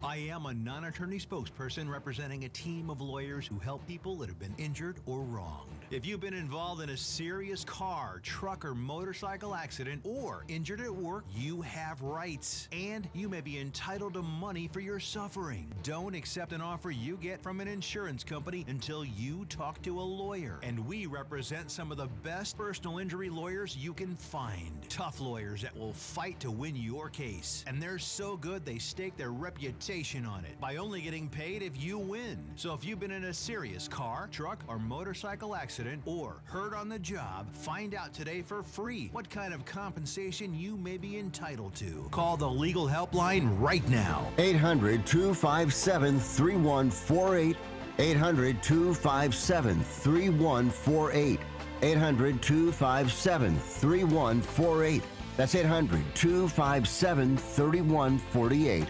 I am a non-attorney spokesperson representing a team of lawyers who help people that have been injured or wronged. If you've been involved in a serious car, truck, or motorcycle accident or injured at work, you have rights, and you may be entitled to money for your suffering. Don't accept an offer you get from an insurance company until you talk to a lawyer. And we represent some of the best personal injury lawyers you can find. Tough lawyers that will fight to win your case. And they're so good they stake their reputation on it by only getting paid if you win. So if you've been in a serious car, truck, or motorcycle accident or hurt on the job, find out today for free what kind of compensation you may be entitled to. Call the legal helpline right now. 800-257-3148. 800-257-3148. 800-257-3148. That's 800-257-3148.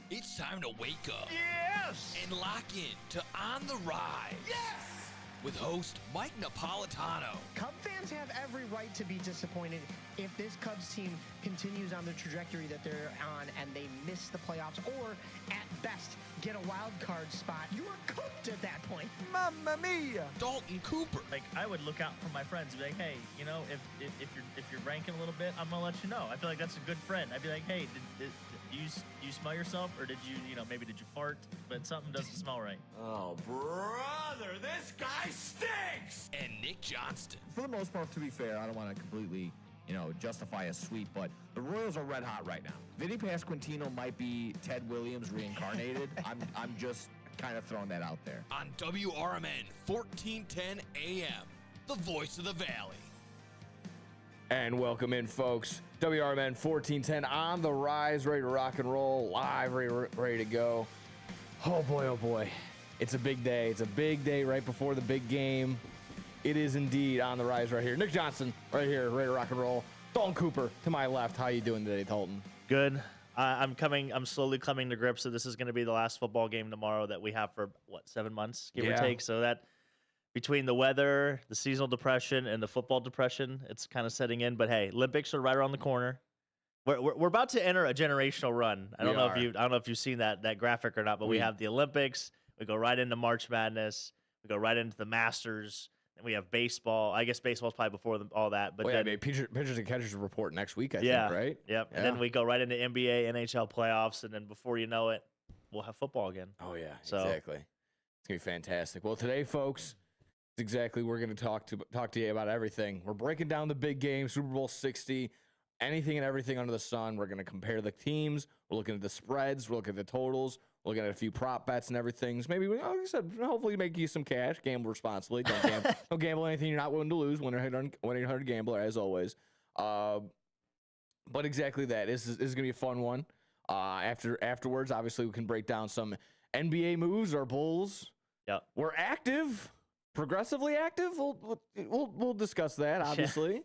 It's time to wake up. Yes! And lock in to On the Rise. Yes! With host Mike Napolitano. Cub fans have every right to be disappointed if this Cubs team continues on the trajectory that they're on and they miss the playoffs or, at best, get a wild card spot. You are cooked at that point. Mamma mia! Dalton Cooper. Like, I would look out for my friends and be like, hey, you know, if you're ranking a little bit, I'm gonna let you know. I feel like that's a good friend. I'd be like, hey, did you smell yourself, or did you maybe did you fart, but something doesn't smell right. Oh, brother, this guy stinks! And Nick Johnston. For the most part, to be fair, I don't want to completely, justify a sweep, but the Royals are red hot right now. Vinny Pasquantino might be Ted Williams reincarnated. I'm just kind of throwing that out there. On WRMN 1410 AM, the voice of the Valley. And welcome in, folks. WRMN 1410 on the rise, ready to rock and roll, live, ready to go. Oh boy. It's a big day. It's a big day right before the big game. It is indeed on the rise right here. Nick Johnston right here, ready to rock and roll. Dalton Cooper to my left. How you doing today, Dalton? Good. I'm slowly coming to grips that this is going to be the last football game tomorrow that we have for, 7 months, give or take. So that between the weather, the seasonal depression, and the football depression, it's kind of setting in. But hey, Olympics are right around the corner. We're about to enter a generational run. I don't know if you've seen that graphic or not, but we have the Olympics. We go right into March Madness. We go right into the Masters. And we have baseball. I guess baseball's probably before all that. But pitchers and catchers report next week, I think, right? Yep. Yeah. And then we go right into NBA, NHL playoffs, and then before you know it, we'll have football again. Oh, yeah, exactly. It's going to be fantastic. Well, today, folks, we're going to talk to you about everything. We're breaking down the big game, Super Bowl 60, anything and everything under the sun. We're going to compare the teams. We're looking at the spreads. We're looking at the totals. Looking at a few prop bets and everything. Maybe, like I said, hopefully make you some cash. Gamble responsibly. Don't gamble anything you're not willing to lose. 1-800-GAMBLER, as always. But exactly that. This is going to be a fun one. Afterwards, obviously, we can break down some NBA moves. Our Bulls. Yep. We're active, progressively active. We'll discuss that, obviously.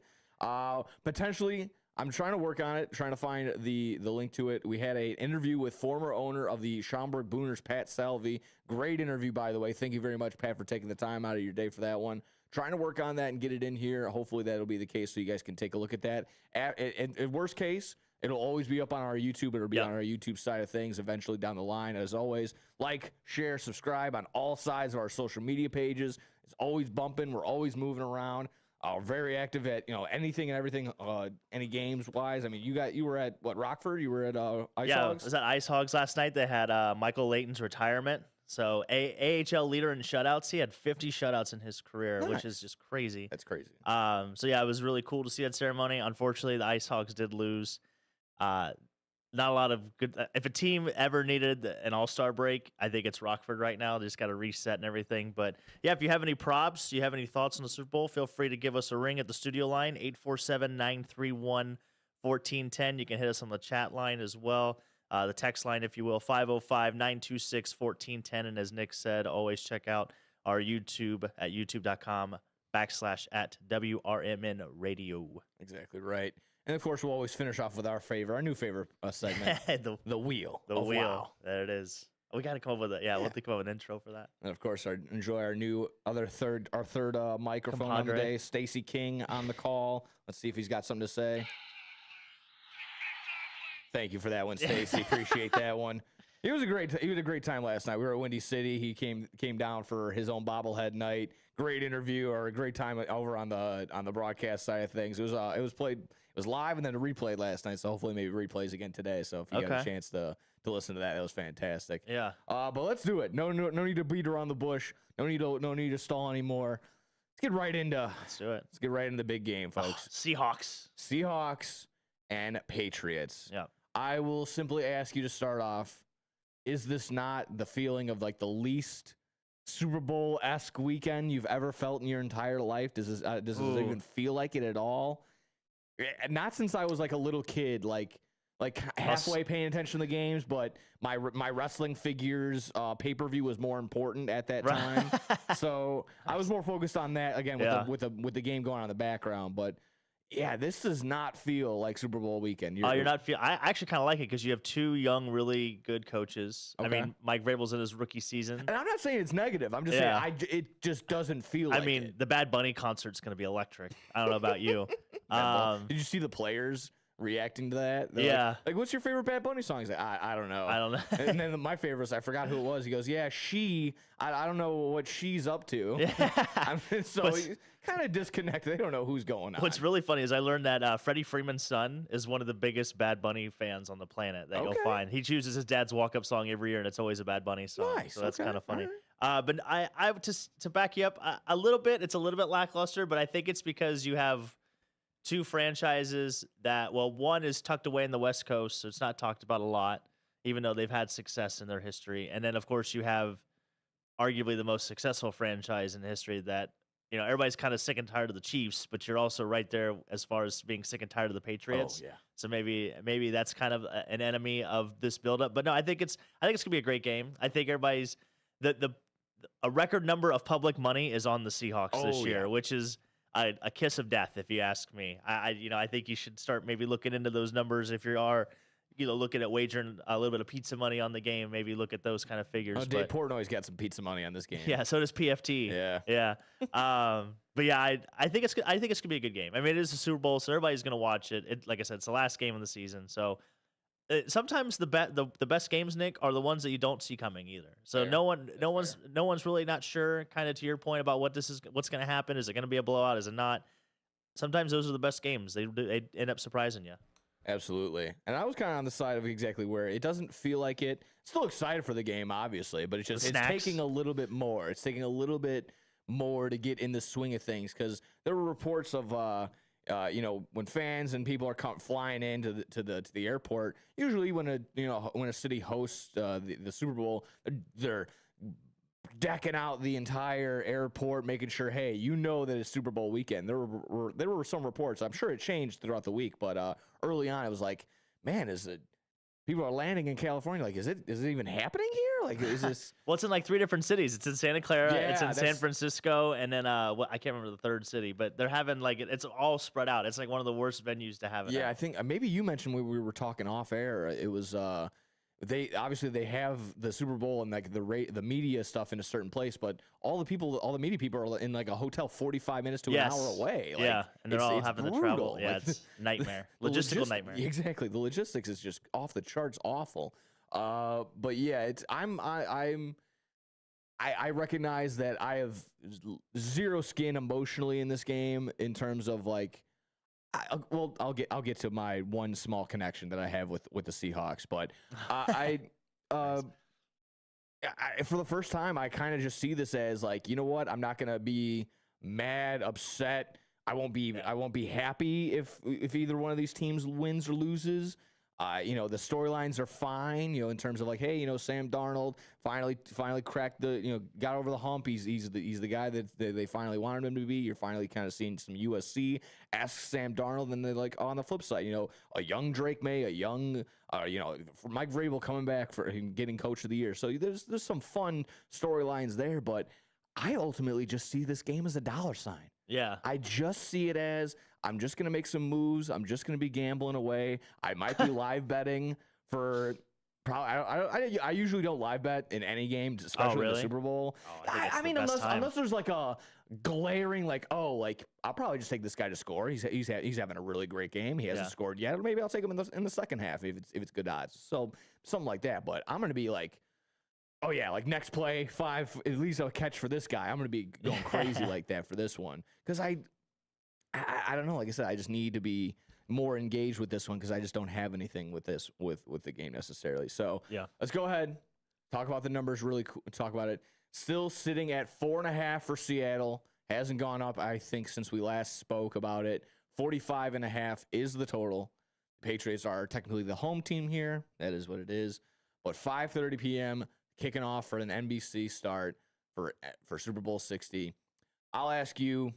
Potentially, I'm trying to work on it, trying to find the link to it. We had an interview with former owner of the Schaumburg Boomers, Pat Salvi. Great interview, by the way. Thank you very much, Pat, for taking the time out of your day for that one. Trying to work on that and get it in here. Hopefully that'll be the case so you guys can take a look at that. At worst case, it'll always be up on our YouTube. It'll be on our YouTube side of things eventually down the line. As always, like, share, subscribe on all sides of our social media pages. It's always bumping. We're always moving around. Very active at anything and everything, any games wise. I mean, you were at what, Rockford? You were at Ice Hogs? I was at Ice Hogs last night. They had Michael Layton's retirement. So AHL leader in shutouts. He had 50 shutouts in his career, which is just crazy. That's crazy. So yeah, it was really cool to see that ceremony. Unfortunately, the Ice Hogs did lose. Not a lot of good. If a team ever needed an all-star break, I think it's Rockford right now. They just got to reset and everything. But yeah, if you have any props, you have any thoughts on the Super Bowl, feel free to give us a ring at the studio line, 847-931-1410. You can hit us on the chat line as well, the text line, if you will, 505-926-1410. And as Nick said, always check out our YouTube at youtube.com/WRMN Radio. Exactly right. And, of course, we'll always finish off with our new favorite segment, the Wheel. The Wheel. Wow. There it is. We got to come up with we'll have to come up with an intro for that. And of course, enjoy our third microphone on the Compadre. day. Stacey King on the call. Let's see if he's got something to say. Thank you for that one, Stacey. Appreciate that one. He was a great time last night. We were at Windy City. He came down for his own bobblehead night. Great interview, or a great time over on the broadcast side of things. It was live and then replayed last night. So hopefully maybe replays again today. So if you got a chance to listen to that, that was fantastic. Yeah. But let's do it. No need to beat around the bush. No need to stall anymore. Let's get right into the big game, folks. Seahawks and Patriots. Yeah. I will simply ask you to start off. Is this not the feeling of like the least Super Bowl-esque weekend you've ever felt in your entire life? Does this even feel like it at all? Not since I was like a little kid, like halfway paying attention to the games, but my wrestling figures pay-per-view was more important at that time. So I was more focused on that again with the game going on in the background. But yeah, this does not feel like Super Bowl weekend. You're not feel. I actually kind of like it because you have two young, really good coaches. Okay. I mean, Mike Vrabel's in his rookie season. And I'm not saying it's negative. I'm just saying it just doesn't feel like it. The Bad Bunny concert's going to be electric. I don't know about you. Did you see the players reacting to that? They're like, what's your favorite Bad Bunny song? He's like, I don't know. I don't know. And then my favorites, I forgot who it was. He goes, yeah, I don't know what she's up to. So he's kind of disconnected. They don't know who's going on. What's really funny is I learned that Freddie Freeman's son is one of the biggest Bad Bunny fans on the planet that you'll find. He chooses his dad's walk-up song every year, and it's always a Bad Bunny song. Nice. So that's kind of funny. Right. But I to back you up a little bit, it's a little bit lackluster, but I think it's because you have two franchises that, one is tucked away in the West Coast, so it's not talked about a lot, even though they've had success in their history. And then, of course, you have arguably the most successful franchise in history that, everybody's kind of sick and tired of the Chiefs, but you're also right there as far as being sick and tired of the Patriots. Oh, yeah. So maybe that's kind of an enemy of this buildup. But no, I think it's gonna be a great game. I think everybody's a record number of public money is on the Seahawks this year, which is a kiss of death, if you ask me. I think you should start maybe looking into those numbers if you are, looking at wagering a little bit of pizza money on the game. Maybe look at those kind of figures. Oh, Dave Portnoy's got some pizza money on this game. Yeah, so does PFT. Yeah. But yeah, I think it's gonna be a good game. I mean, it is a Super Bowl, so everybody's gonna watch it. Like I said, it's the last game of the season, so. Sometimes the best games, Nick, are the ones that you don't see coming either. So no one's really not sure. Kind of to your point about what's going to happen. Is it going to be a blowout? Is it not? Sometimes those are the best games. They end up surprising you. Absolutely. And I was kind of on the side of exactly where it doesn't feel like it. Still excited for the game, obviously, but it's taking a little bit more. It's taking a little bit more to get in the swing of things because there were reports of. When fans and people are flying into the airport, usually when a city hosts the Super Bowl, they're decking out the entire airport, making sure, hey, that it's Super Bowl weekend. There were some reports. I'm sure it changed throughout the week, but early on, it was like, man, people are landing in California. Like, is it even happening here? Like, is this? Well, it's in like 3 different cities. It's in Santa Clara, it's in San Francisco, and then I can't remember the third city. But they're having it's all spread out. It's like one of the worst venues to have it. Yeah, I think maybe you mentioned when we were talking off air. It was they have the Super Bowl and like the media stuff in a certain place, but all the media people are in like a hotel 45 minutes to an hour away. Like, and they're all having to travel. Yeah, like, it's nightmare, logistical nightmare. Exactly, the logistics is just off the charts, awful. But yeah, I recognize that I have zero skin emotionally in this game in terms of like. I'll get to my one small connection that I have with the Seahawks, but for the first time, I kind of just see this as like, you know what? I'm not gonna be mad, upset. I won't be happy if either one of these teams wins or loses. The storylines are fine, in terms of like, hey, Sam Darnold finally cracked got over the hump. He's the guy that they finally wanted him to be. You're finally kind of seeing some USC. Ask Sam Darnold, and they're like, on the flip side, a young Drake May, a young, Mike Vrabel coming back for getting Coach of the Year. So there's some fun storylines there, but I ultimately just see this game as a dollar sign. Yeah. I just see it as I'm just going to make some moves. I'm just going to be gambling away. I might be live betting for Probably. I usually don't live bet in any game, especially really? the Super Bowl. I mean, unless there's like a glaring I'll probably just take this guy to score. He's having a really great game. He hasn't scored yet. Or maybe I'll take him in the second half if it's good odds. So something like that. But I'm gonna be like, oh yeah, like next play 5, at least a catch for this guy. I'm gonna be going crazy like that for this one because I don't know. Like I said, I just need to be more engaged with this one because I just don't have anything with this with the game necessarily. So let's go ahead, talk about the numbers really talk about it. Still sitting at 4.5 for Seattle. Hasn't gone up, I think, since we last spoke about it. 45.5 is the total. The Patriots are technically the home team here. That is what it is. But 5:30 p.m. kicking off for an NBC start for Super Bowl 60. I'll ask you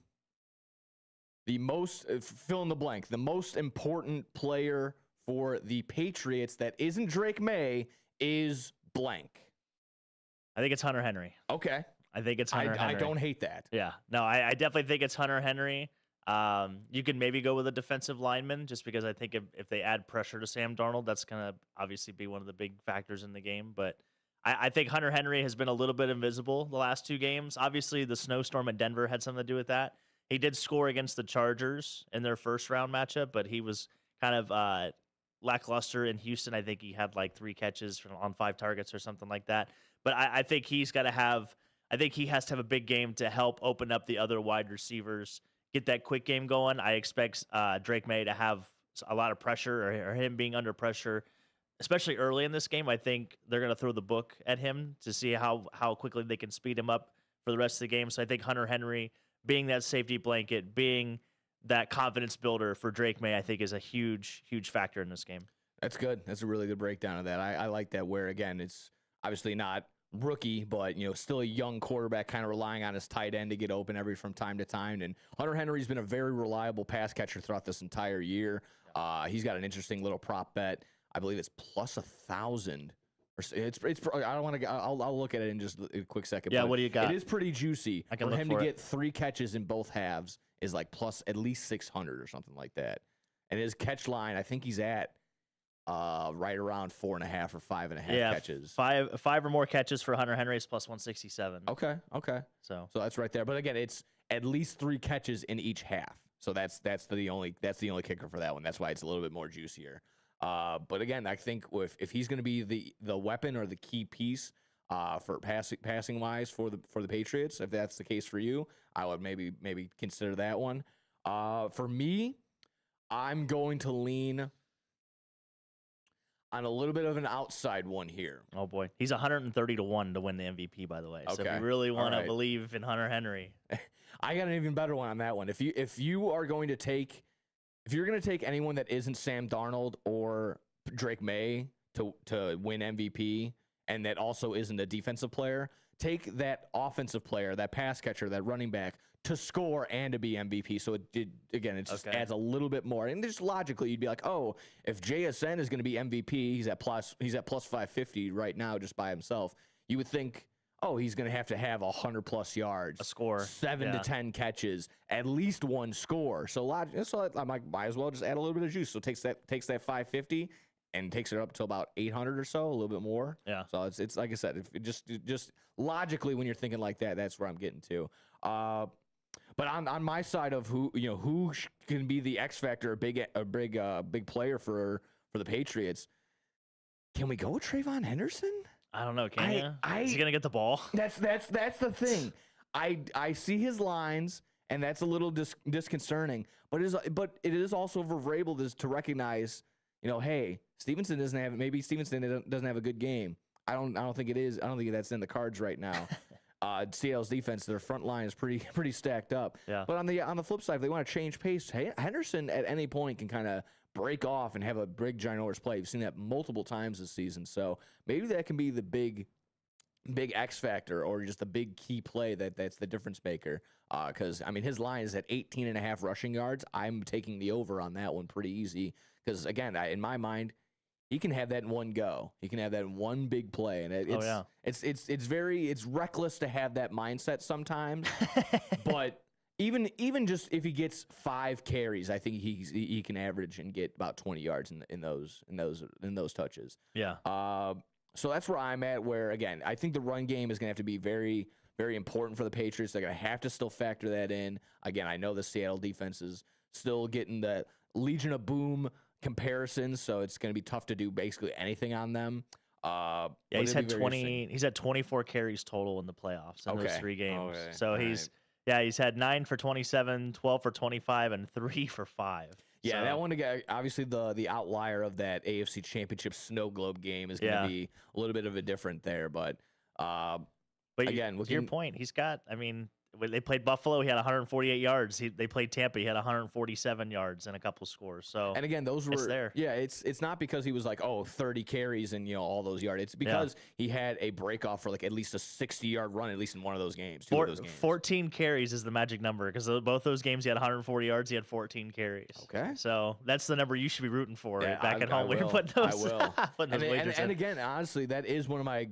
the most, fill in the blank, the most important player for the Patriots that isn't Drake May is blank. I think it's Hunter Henry. Okay. I think it's Hunter Henry. I don't hate that. Yeah. No, I definitely think it's Hunter Henry. You can maybe go with a defensive lineman just because I think if they add pressure to Sam Darnold, that's going to obviously be one of the big factors in the game. But I think Hunter Henry has been a little bit invisible the last 2 games. Obviously, the snowstorm in Denver had something to do with that. He did score against the Chargers in their first round matchup, but he was kind of lackluster in Houston. I think he had like 3 catches on 5 targets or something like that. But I think he's got to have – I think he has to have a big game to help open up the other wide receivers, get that quick game going. I expect Drake May to have a lot of pressure or him being under pressure, especially early in this game. I think they're going to throw the book at him to see how quickly they can speed him up for the rest of the game. So I think Hunter Henry – being that safety blanket, being that confidence builder for Drake May, I think is a huge, huge factor in this game. That's good. That's a really good breakdown of that. I like that where, again, it's obviously not rookie, but, still a young quarterback kind of relying on his tight end to get open from time to time. And Hunter Henry's been a very reliable pass catcher throughout this entire year. He's got an interesting little prop bet. I believe it's plus 1,000. It's I don't want to. I'll look at it in just a quick second. Yeah, what do you got? It is pretty juicy. I can for look him for to it. get 3 catches in both halves is like plus at least 600 or something like that. And his catch line, I think he's at right around 4.5 or 5.5 catches. Five or more catches for Hunter Henry is plus 167. Okay. So that's right there. But again, it's at least 3 catches in each half. So that's the only kicker for that one. That's why it's a little bit more juicier. But again, I think if he's going to be the weapon or the key piece for passing wise for the Patriots, if that's the case for you, I would maybe consider that one. For me, I'm going to lean on a little bit of an outside one here. Oh boy, he's 130 to 1 to win the MVP. By the way, so if Okay. you really want All to right. believe in Hunter Henry, I got an even better one on that one. If you are going to take. If you're going to take anyone that isn't Sam Darnold or Drake May to win MVP, and that also isn't a defensive player, take that offensive player, that pass catcher, that running back to score and to be MVP. So it just adds a little bit more. And just logically, you'd be like, oh, if JSN is going to be MVP, he's at plus 550 right now just by himself. You would think, oh, he's going to have 100+ yards, a score, 7 to 10 catches, at least 1 score. So I might as well just add a little bit of juice. So takes that 550 and takes it up to about 800 or so, a little bit more. Yeah. So it's like I said, if it just logically when you're thinking like that, that's where I'm getting to. But on my side of who can be the X factor, a big player for the Patriots, can we go with Trayvon Henderson? I don't know. Can you? Is he gonna get the ball? That's the thing. I see his lines, and that's a little disconcerting. But it is also variable to recognize, hey, Stevenson doesn't have a good game. I don't think it is. I don't think that's in the cards right now. Seattle's defense, their front line is pretty stacked up. Yeah. But on the flip side, if they want to change pace, hey, Henderson at any point can kind of break off and have a big ginormous play. We've seen that multiple times this season. So maybe that can be the big X factor or just the big key play that's the difference maker. Because his line is at 18.5 rushing yards. I'm taking the over on that one pretty easy. Because again, in my mind, he can have that in one go. He can have that in one big play, and it's reckless to have that mindset sometimes. But even just if he gets 5 carries, I think he can average and get about 20 yards in those touches. Yeah. So that's where I'm at. Where again, I think the run game is going to have to be very, very important for the Patriots. They're going to have to still factor that in. Again, I know the Seattle defense is still getting the Legion of Boom comparisons, so it's going to be tough to do basically anything on them. Yeah, he's had 20. He's had 24 carries total in the playoffs in those 3 games. Okay. So he's had 9 for 27, 12 for 25, and 3 for 5. Yeah, so, that one again. Obviously, the outlier of that AFC Championship snow globe game is going to be a little bit of a different there. But again, to your point, he's got. I mean, when they played Buffalo, he had 148 yards. They played Tampa, he had 147 yards and a couple scores. So and again, those were there. Yeah, it's not because he was like 30 carries and all those yards. It's because he had a break off for like at least a 60-yard run at least in one of those games. 2 of those games. 14 carries is the magic number because both those games he had 140 yards. He had 14 carries. Okay, so that's the number you should be rooting for back at home. When you're putting those. I will. Putting those wagers in. And again, honestly, that is one of my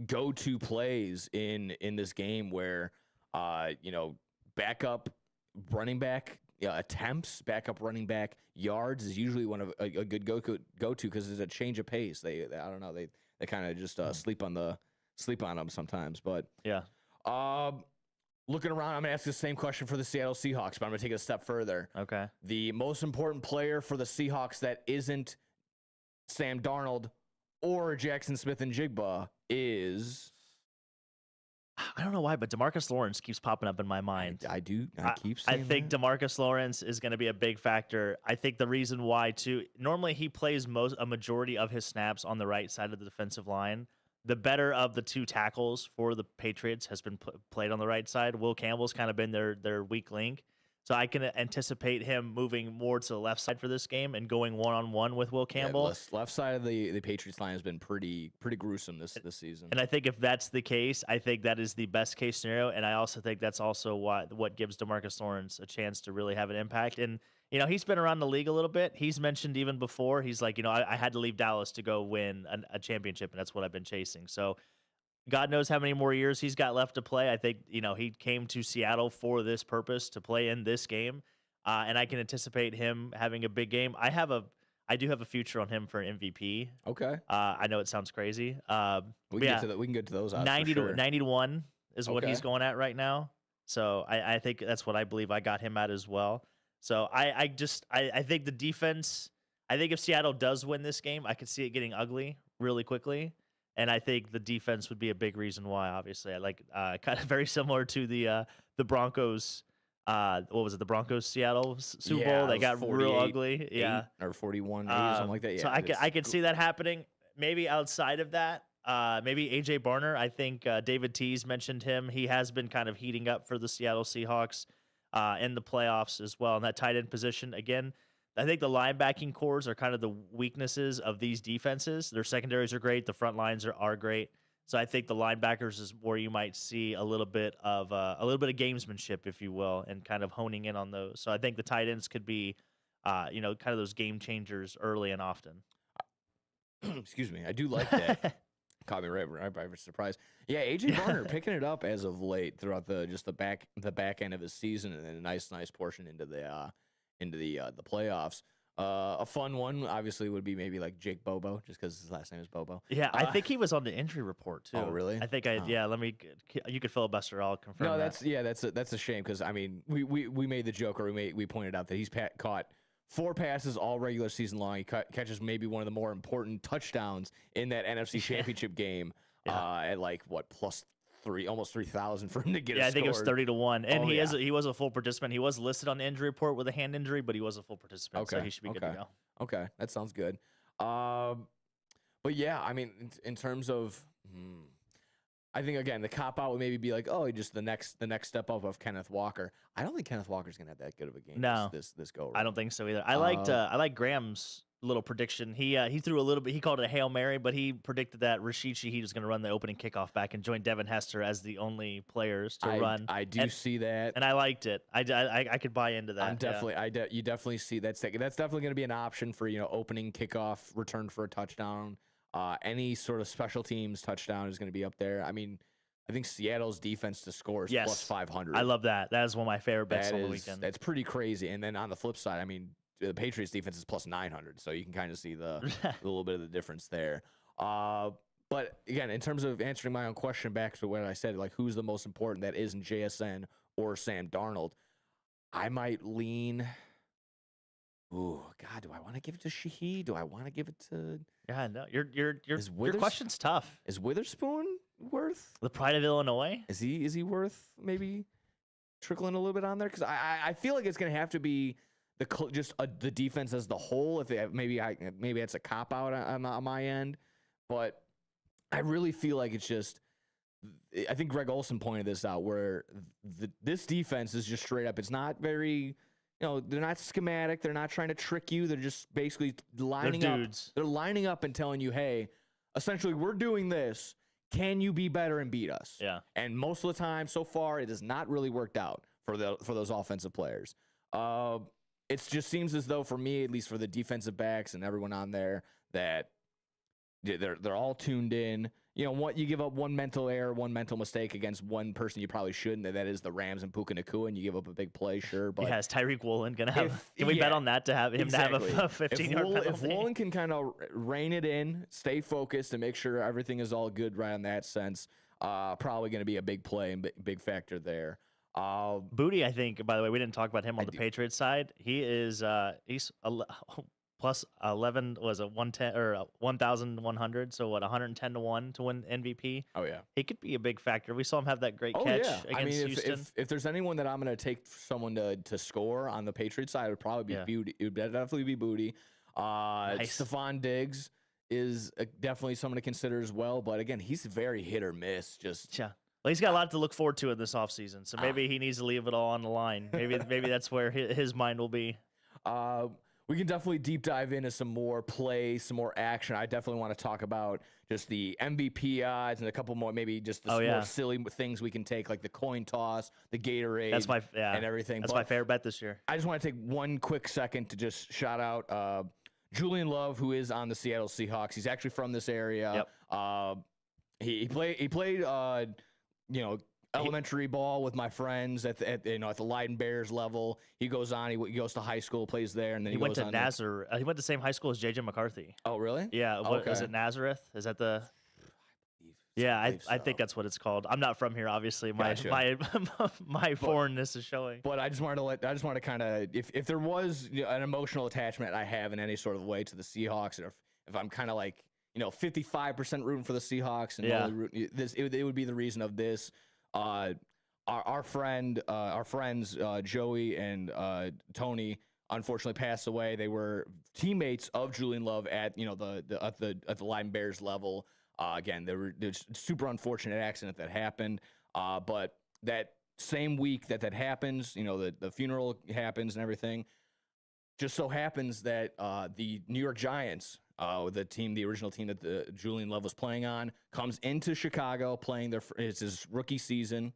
go-to plays in this game where backup running back attempts, backup running back yards is usually one of a good go to because there's a change of pace. They I don't know, they kind of just sleep on them sometimes. But yeah, looking around, I'm gonna ask the same question for the Seattle Seahawks, but I'm gonna take it a step further. Okay, the most important player for the Seahawks that isn't Sam Darnold or Jackson Smith-Njigba is. I don't know why, but DeMarcus Lawrence keeps popping up in my mind. I keep saying I think DeMarcus Lawrence is going to be a big factor. I think the reason why, too, normally he plays a majority of his snaps on the right side of the defensive line. The better of the 2 tackles for the Patriots has been played on the right side. Will Campbell's kind of been their weak link. So I can anticipate him moving more to the left side for this game and going one-on-one with Will Campbell. Yeah, left side of the Patriots line has been pretty gruesome this season. And I think if that's the case, I think that is the best case scenario. And I also think that's also what gives DeMarcus Lawrence a chance to really have an impact. And, he's been around the league a little bit. He's mentioned even before, he's like, I had to leave Dallas to go win a championship, and that's what I've been chasing. So God knows how many more years he's got left to play. I think, he came to Seattle for this purpose, to play in this game. And I can anticipate him having a big game. I do have a future on him for an MVP. Okay. I know it sounds crazy. We can get to those odds 90 for sure. 90 to 1 is what he's going at right now. So I think that's what I believe I got him at as well. So I think the defense, I think if Seattle does win this game, I could see it getting ugly really quickly. And I think the defense would be a big reason why. Obviously, I like kind of very similar to the Broncos. What was it? The Broncos Seattle Super Bowl. They got real ugly. Yeah, or 41 or something like that. Yeah, so I could see that happening. Maybe outside of that, maybe AJ Barner. I think David Tease mentioned him. He has been kind of heating up for the Seattle Seahawks in the playoffs as well in that tight end position. Again, I think the linebacking cores are kind of the weaknesses of these defenses. Their secondaries are great. The front lines are great. So I think the linebackers is where you might see a little bit of gamesmanship, if you will, and kind of honing in on those. So I think the tight ends could be, kind of those game changers early and often. Excuse me. I do like that. Caught me right by surprise. Yeah, AJ Barner picking it up as of late throughout the back end of his season, and then a nice portion into the playoffs. A fun one, obviously, would be maybe like Jake Bobo, just because his last name is Bobo. Yeah, I think he was on the injury report too. Oh, really? I think Yeah, you could filibuster. I'll confirm. No, that's a shame because I mean we made the joke, or we pointed out that he's caught 4 passes all regular season long. He catches maybe one of the more important touchdowns in that NFC Championship game at like what +3, almost 3,000 for him to get. Yeah, I think it was 30 to 1, and he was a full participant. He was listed on the injury report with a hand injury, but he was a full participant, so he should be good to go. Okay, that sounds good. But yeah, I mean, in terms of, I think again the cop out would maybe be like, oh, just the next step up of Kenneth Walker. I don't think Kenneth Walker's gonna have that good of a game. No, this go around. I don't think so either. I like Graham's little prediction. He threw a little bit. He called it a Hail Mary, but he predicted that Rashid Shaheed was going to run the opening kickoff back and join Devin Hester as the only players to run. I do see that, and I liked it. I could buy into that. I'm definitely. You definitely see that's definitely going to be an option for opening kickoff return for a touchdown. Any sort of special teams touchdown is going to be up there. I mean, I think Seattle's defense to score is plus 500. I love that. That is one of my favorite bets on the weekend. That's pretty crazy. And then on the flip side, I mean, the Patriots defense is plus 900, so you can kind of see the little bit of the difference there. But again, in terms of answering my own question back to what I said, like who's the most important that isn't JSN or Sam Darnold, I might lean. Ooh, God, do I want to give it to Shaheed? Do I want to give it to? Yeah, no, your question's tough. Is Witherspoon worth the pride of Illinois? Is he worth maybe trickling a little bit on there? Because I feel like it's gonna have to be the defense as the whole. If they have, maybe it's a cop out on my end, but I really feel like it's just. I think Greg Olson pointed this out where this defense is just straight up. It's not very. They're not schematic. They're not trying to trick you. They're just basically lining up. They're lining up and telling you, hey, essentially, we're doing this. Can you be better and beat us? Yeah. And most of the time so far, it has not really worked out for those offensive players. It just seems as though, for me, at least for the defensive backs and everyone on there, that they're all tuned in. What you give up one mental error, one mental mistake against one person you probably shouldn't. That is the Rams and Puka Nacua, and you give up a big play, sure. But is Tyreek Woolen gonna have? Can we bet on that to have him to have a 15-yard penalty? If Woolen can kind of rein it in, stay focused, and make sure everything is all good right in that sense, probably going to be a big play and big factor there. Booty, I think. By the way, we didn't talk about him on the Patriots side. He is he's plus 11 was a 110 or 1,100. So what, 110 to 1 to win MVP? Oh yeah, he could be a big factor. We saw him have that great catch against Houston. If there's anyone that I'm going to take someone to score on the Patriots side, it would probably be Booty. It would definitely be Booty. Nice. Stephon Diggs is definitely someone to consider as well. But again, he's very hit or miss. Well, he's got a lot to look forward to in this offseason, so maybe he needs to leave it all on the line. Maybe that's where his mind will be. We can definitely deep dive into some more play, some more action. I definitely want to talk about just the MVP odds and a couple more, maybe just the more silly things we can take, like the coin toss, the Gatorade, and everything. That's my favorite bet this year. I just want to take one quick second to just shout out Julian Love, who is on the Seattle Seahawks. He's actually from this area. Yep. He played elementary ball with my friends at the Leiden Bears level. He goes on. He goes to high school, plays there, and then he went goes to Nazareth. He went to the same high school as JJ McCarthy. Oh, really? Yeah. Was it Nazareth? Is that the? Yeah, I think that's what it's called. I'm not from here, obviously. My foreignness is showing. But I just wanted to kind of, if there was an emotional attachment I have in any sort of way to the Seahawks, or if I'm kind of like 55% rooting for the Seahawks, and only it would be the reason of this. Our friends Joey and Tony unfortunately passed away. They were teammates of Julian Love at the Leiden Bears level. Again, there's super unfortunate accident that happened. But that same week that happens, the funeral happens and everything. Just so happens that the New York Giants, the original team that Julian Love was playing on, comes into Chicago playing it's his rookie season.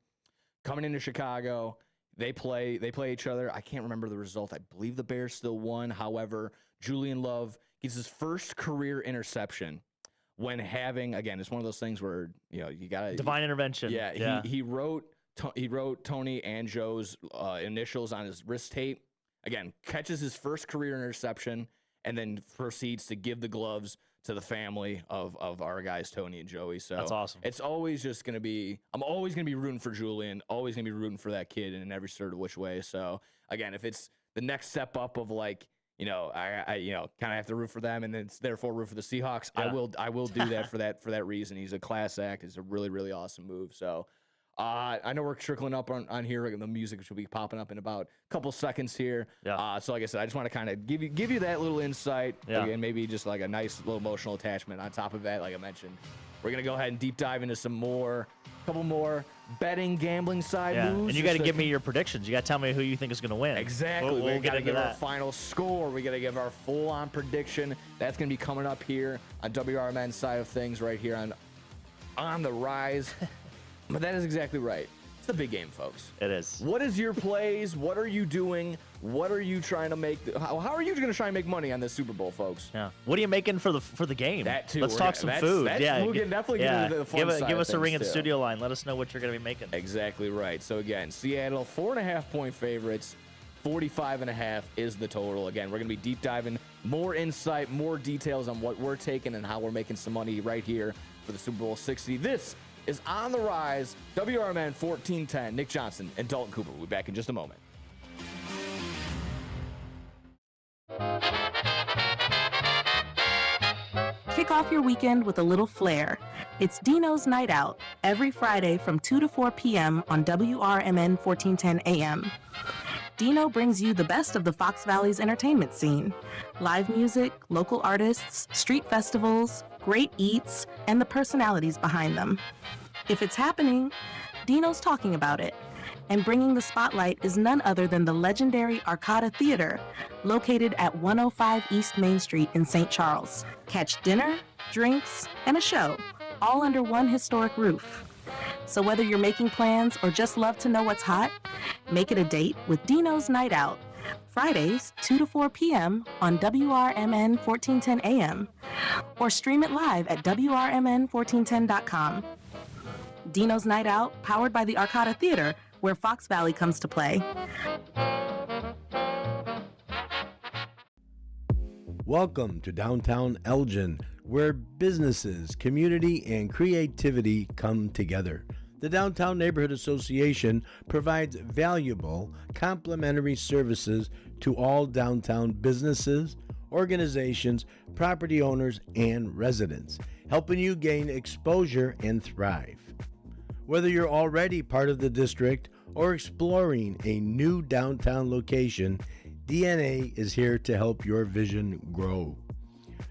Coming into Chicago, they play each other. I can't remember the result. I believe the Bears still won. However, Julian Love gets his first career interception when having, again, it's one of those things where you gotta divine intervention. Yeah. He wrote Tony and Joe's initials on his wrist tape. Again, catches his first career interception, and then proceeds to give the gloves to the family of our guys, Tony and Joey. So that's awesome. It's always just going to be, I'm always going to be rooting for Julian, always going to be rooting for that kid in every sort of which way. So again, if it's the next step up of I kind of have to root for them, and then therefore root for the Seahawks, I will do that for that reason. He's a class act. It's a really, really awesome move. So I know we're trickling up on here. The music should be popping up in about a couple seconds here. Yeah. So like I said, I just want to kind of give you that little insight. Yeah. And maybe just like a nice little emotional attachment on top of that. Like I mentioned, we're going to go ahead and deep dive into couple more betting, gambling side moves. And you got to give me your predictions. You got to tell me who you think is going to win. Exactly. We'll got to give our final score. We got to give our full-on prediction. That's going to be coming up here on WRMN side of things right here on the Rise. But that is exactly right. It's the big game, folks. It is. What is your plays? What are you doing? What are you trying to make? How are you going to try and make money on this Super Bowl, folks? Yeah. What are you making for the game? That too. Let's talk some food. Yeah. We'll definitely get into the fun side Give of us a ring things, at the too. studio line. Let us know what you're going to be making. Exactly right. So again, Seattle 4.5-point favorites. 45.5 is the total. Again, we're going to be deep diving more insight, more details on what we're taking and how we're making some money right here for the Super Bowl 60. This is On the Rise, WRMN 1410. Nick Johnson and Dalton Cooper. We'll be back in just a moment. Kick off your weekend with a little flair. It's Dino's Night Out, every Friday from 2 to 4 p.m. on WRMN 1410 AM. Dino brings you the best of the Fox Valley's entertainment scene. Live music, local artists, street festivals, great eats, and the personalities behind them. If it's happening, Dino's talking about it. And bringing the spotlight is none other than the legendary Arcada Theater, located at 105 East Main Street in St. Charles. Catch dinner, drinks, and a show, all under one historic roof. So whether you're making plans or just love to know what's hot, make it a date with Dino's Night Out, Fridays, 2 to 4 p.m. on WRMN 1410 AM, or stream it live at WRMN1410.com. Dino's Night Out, powered by the Arcada Theater, where Fox Valley comes to play. Welcome to downtown Elgin, where businesses, community, and creativity come together. The Downtown Neighborhood Association provides valuable, complimentary services to all downtown businesses, organizations, property owners, and residents, helping you gain exposure and thrive. Whether you're already part of the district or exploring a new downtown location, DNA is here to help your vision grow.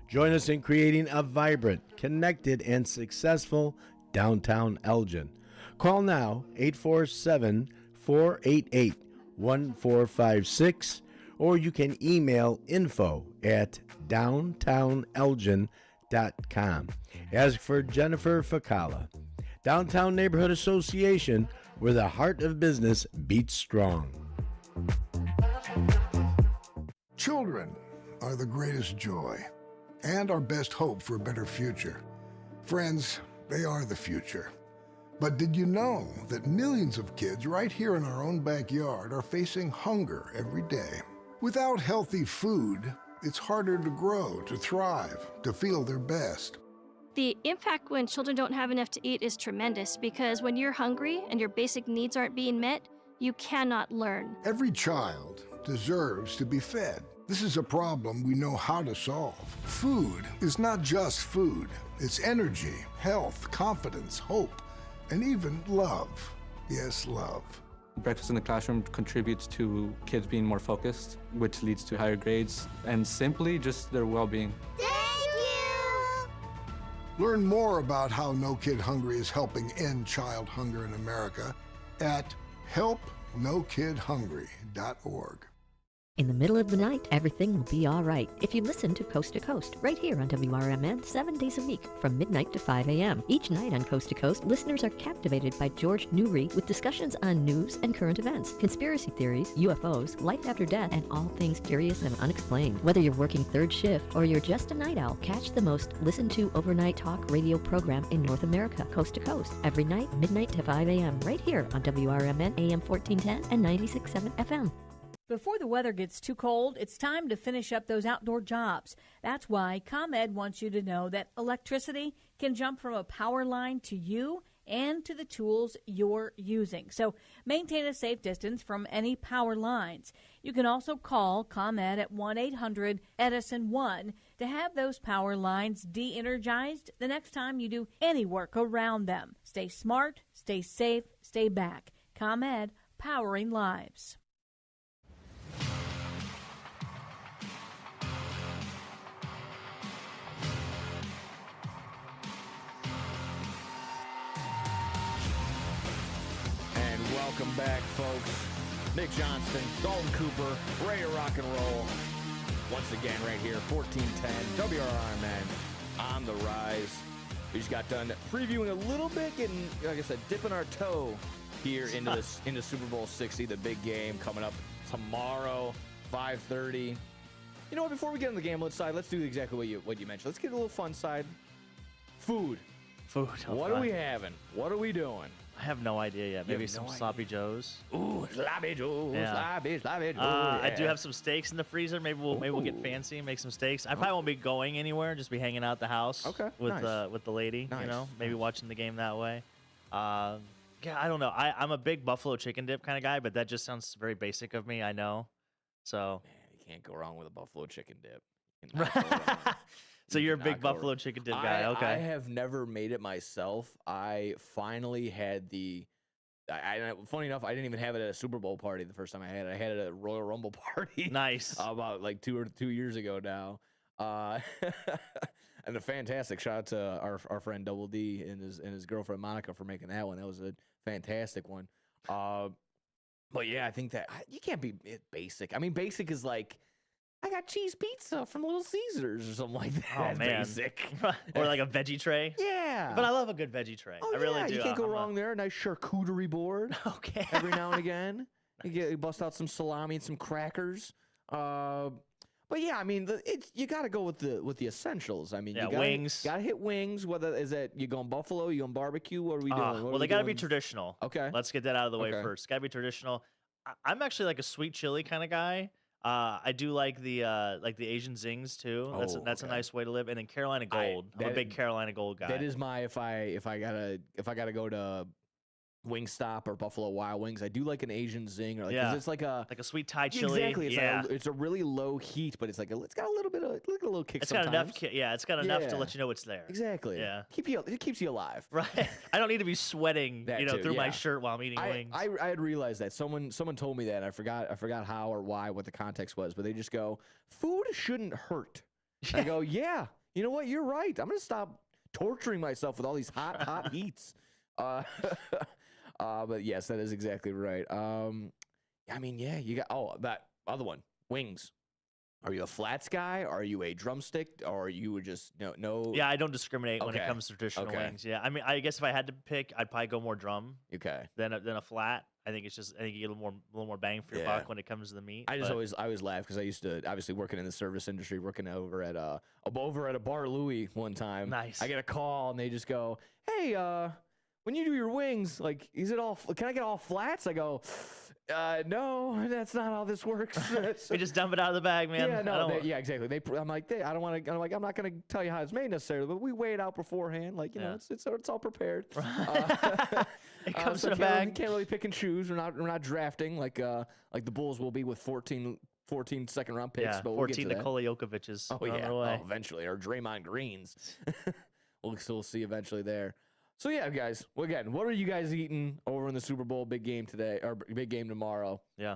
Join us in creating a vibrant, connected, and successful downtown Elgin. Call now 847-488-1456, or you can email info@downtownelgin.com. Ask for Jennifer Facala. Downtown Neighborhood Association, where the heart of business beats strong. Children are the greatest joy and our best hope for a better future. Friends, they are the future. But did you know that millions of kids right here in our own backyard are facing hunger every day? Without healthy food, it's harder to grow, to thrive, to feel their best. The impact when children don't have enough to eat is tremendous because when you're hungry and your basic needs aren't being met, you cannot learn. Every child deserves to be fed. This is a problem we know how to solve. Food is not just food. It's energy, health, confidence, hope, and even love. Yes, love. Breakfast in the classroom contributes to kids being more focused, which leads to higher grades, and simply just their well-being. Learn more about how No Kid Hungry is helping end child hunger in America at helpnokidhungry.org. In the middle of the night, everything will be all right if you listen to Coast to Coast right here on WRMN 7 days a week from midnight to 5 a.m. Each night on Coast to Coast, listeners are captivated by George Newry with discussions on news and current events, conspiracy theories, UFOs, life after death, and all things curious and unexplained. Whether you're working third shift or you're just a night owl, catch the most listened to overnight talk radio program in North America, Coast to Coast, every night, midnight to 5 a.m. right here on WRMN AM 1410 and 96.7 FM. Before the weather gets too cold, it's time to finish up those outdoor jobs. That's why ComEd wants you to know that electricity can jump from a power line to you and to the tools you're using. So maintain a safe distance from any power lines. You can also call ComEd at 1-800-EDISON-1 to have those power lines de-energized the next time you do any work around them. Stay smart, stay safe, stay back. ComEd, powering lives. Welcome back, folks. Nick Johnston, Dalton Cooper, ready to rock and roll. Once again, right here, 1410 WRMN on the rise. We just got done previewing a little bit, getting, like I said, dipping our toe here into Super Bowl 60, the big game coming up tomorrow, 5:30. You know what? Before we get on the gambling side, let's do exactly what you mentioned. Let's get a little fun side. Food. Oh, what are we having? What are we doing? I have no idea yet. Maybe some sloppy joes. Ooh, sloppy joes, sloppy joes. I do have some steaks in the freezer. Maybe we'll get fancy and make some steaks. I probably won't be going anywhere. Just be hanging out the house. With the lady. Nice. You know, maybe watching the game that way. Yeah, I don't know. I'm a big buffalo chicken dip kind of guy, but that just sounds very basic of me. I know. So. Man, you can't go wrong with a buffalo chicken dip. So you're a big buffalo chicken dip guy. Okay. I have never made it myself. I finally had funny enough, I didn't even have it at a Super Bowl party the first time I had it. I had it at a Royal Rumble party. Nice. About like 2 years ago now. And a fantastic shout out to our friend Double D and his girlfriend Monica for making that one. That was a fantastic one. But yeah, I think that you can't be basic. I mean, basic is like, I got cheese pizza from Little Caesars or something like that. Oh, man. Basic. Or like a veggie tray. Yeah. But I love a good veggie tray. I really do. You can't go wrong there. A nice charcuterie board. Okay. Every now and again. You bust out some salami and some crackers. But yeah, I mean, you got to go with the essentials. I mean, you wings. Got to hit wings. Whether is that you going buffalo, you going barbecue? What are we doing? Well, they got to be traditional. Okay. Let's get that out of the way first. Got to be traditional. I'm actually like a sweet chili kind of guy. I do like the Asian zings too. That's a nice way to live. And then Carolina Gold. I'm a big Carolina Gold guy. That is my if I gotta go to Wingstop or Buffalo Wild Wings, I do like an Asian zing, or 'cause it's like a sweet Thai chili. Exactly. It's a really low heat, but it's got a little bit of a little kick. It's got enough. It's got enough to let you know it's there. Exactly. Yeah. It keeps you alive. Right. I don't need to be sweating, through my shirt while I'm eating wings. I had realized that someone told me that. And I forgot how or why, what the context was, but they just go, food shouldn't hurt. I go, yeah. You know what? You're right. I'm gonna stop torturing myself with all these hot heats. But yes, that is exactly right. I mean, yeah, you got that other one, wings. Are you a flats guy? Are you a drumstick? Or are you just no? Yeah, I don't discriminate when it comes to traditional wings. Yeah, I mean, I guess if I had to pick, I'd probably go more drum. Okay. Than a flat. I think you get a little more bang for your buck when it comes to the meat. I always laugh because I used to obviously working in the service industry, working over at a Bar Louie one time. Nice. I get a call and they just go, "Hey, when you do your wings, like, can I get all flats?" I go, no, that's not how this works. We just dump it out of the bag, man. Yeah, exactly. I'm like, I'm not going to tell you how it's made necessarily, but we weigh it out beforehand. Like, it's all prepared. It comes so in a bag. You can't really pick and choose. We're not drafting like the Bulls will be with 14 second round picks. Yeah, but 14 Nikola Jokic's. Oh yeah, eventually, or Draymond Greens. we'll see eventually there. So yeah, guys. Well, again, what are you guys eating over in the Super Bowl big game today or big game tomorrow? Yeah.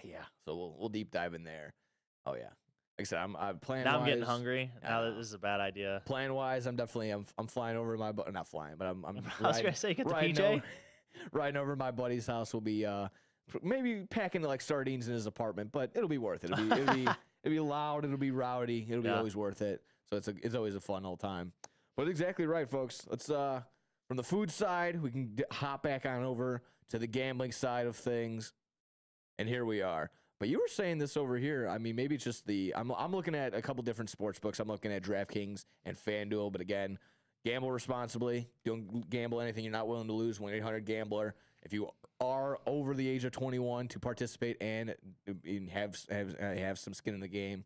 Yeah. So we'll deep dive in there. Oh yeah. Like I said, I'm playing. Now I'm getting hungry. Now this is a bad idea. Plan wise, I'm flying over to not flying, but I'm I was gonna say, get the PJ. Riding over to my buddy's house will be maybe packing like sardines in his apartment, but it'll be worth it. It'll be loud. It'll be rowdy. It'll be always worth it. So it's always a fun old time. But exactly right, folks. Let's from the food side, we can hop back on over to the gambling side of things, and here we are. But you were saying this over here. I mean, maybe it's just I'm looking at a couple different sports books. I'm looking at DraftKings and FanDuel. But again, gamble responsibly. Don't gamble anything you're not willing to lose. 1-800-GAMBLER. If you are over the age of 21 to participate and have some skin in the game.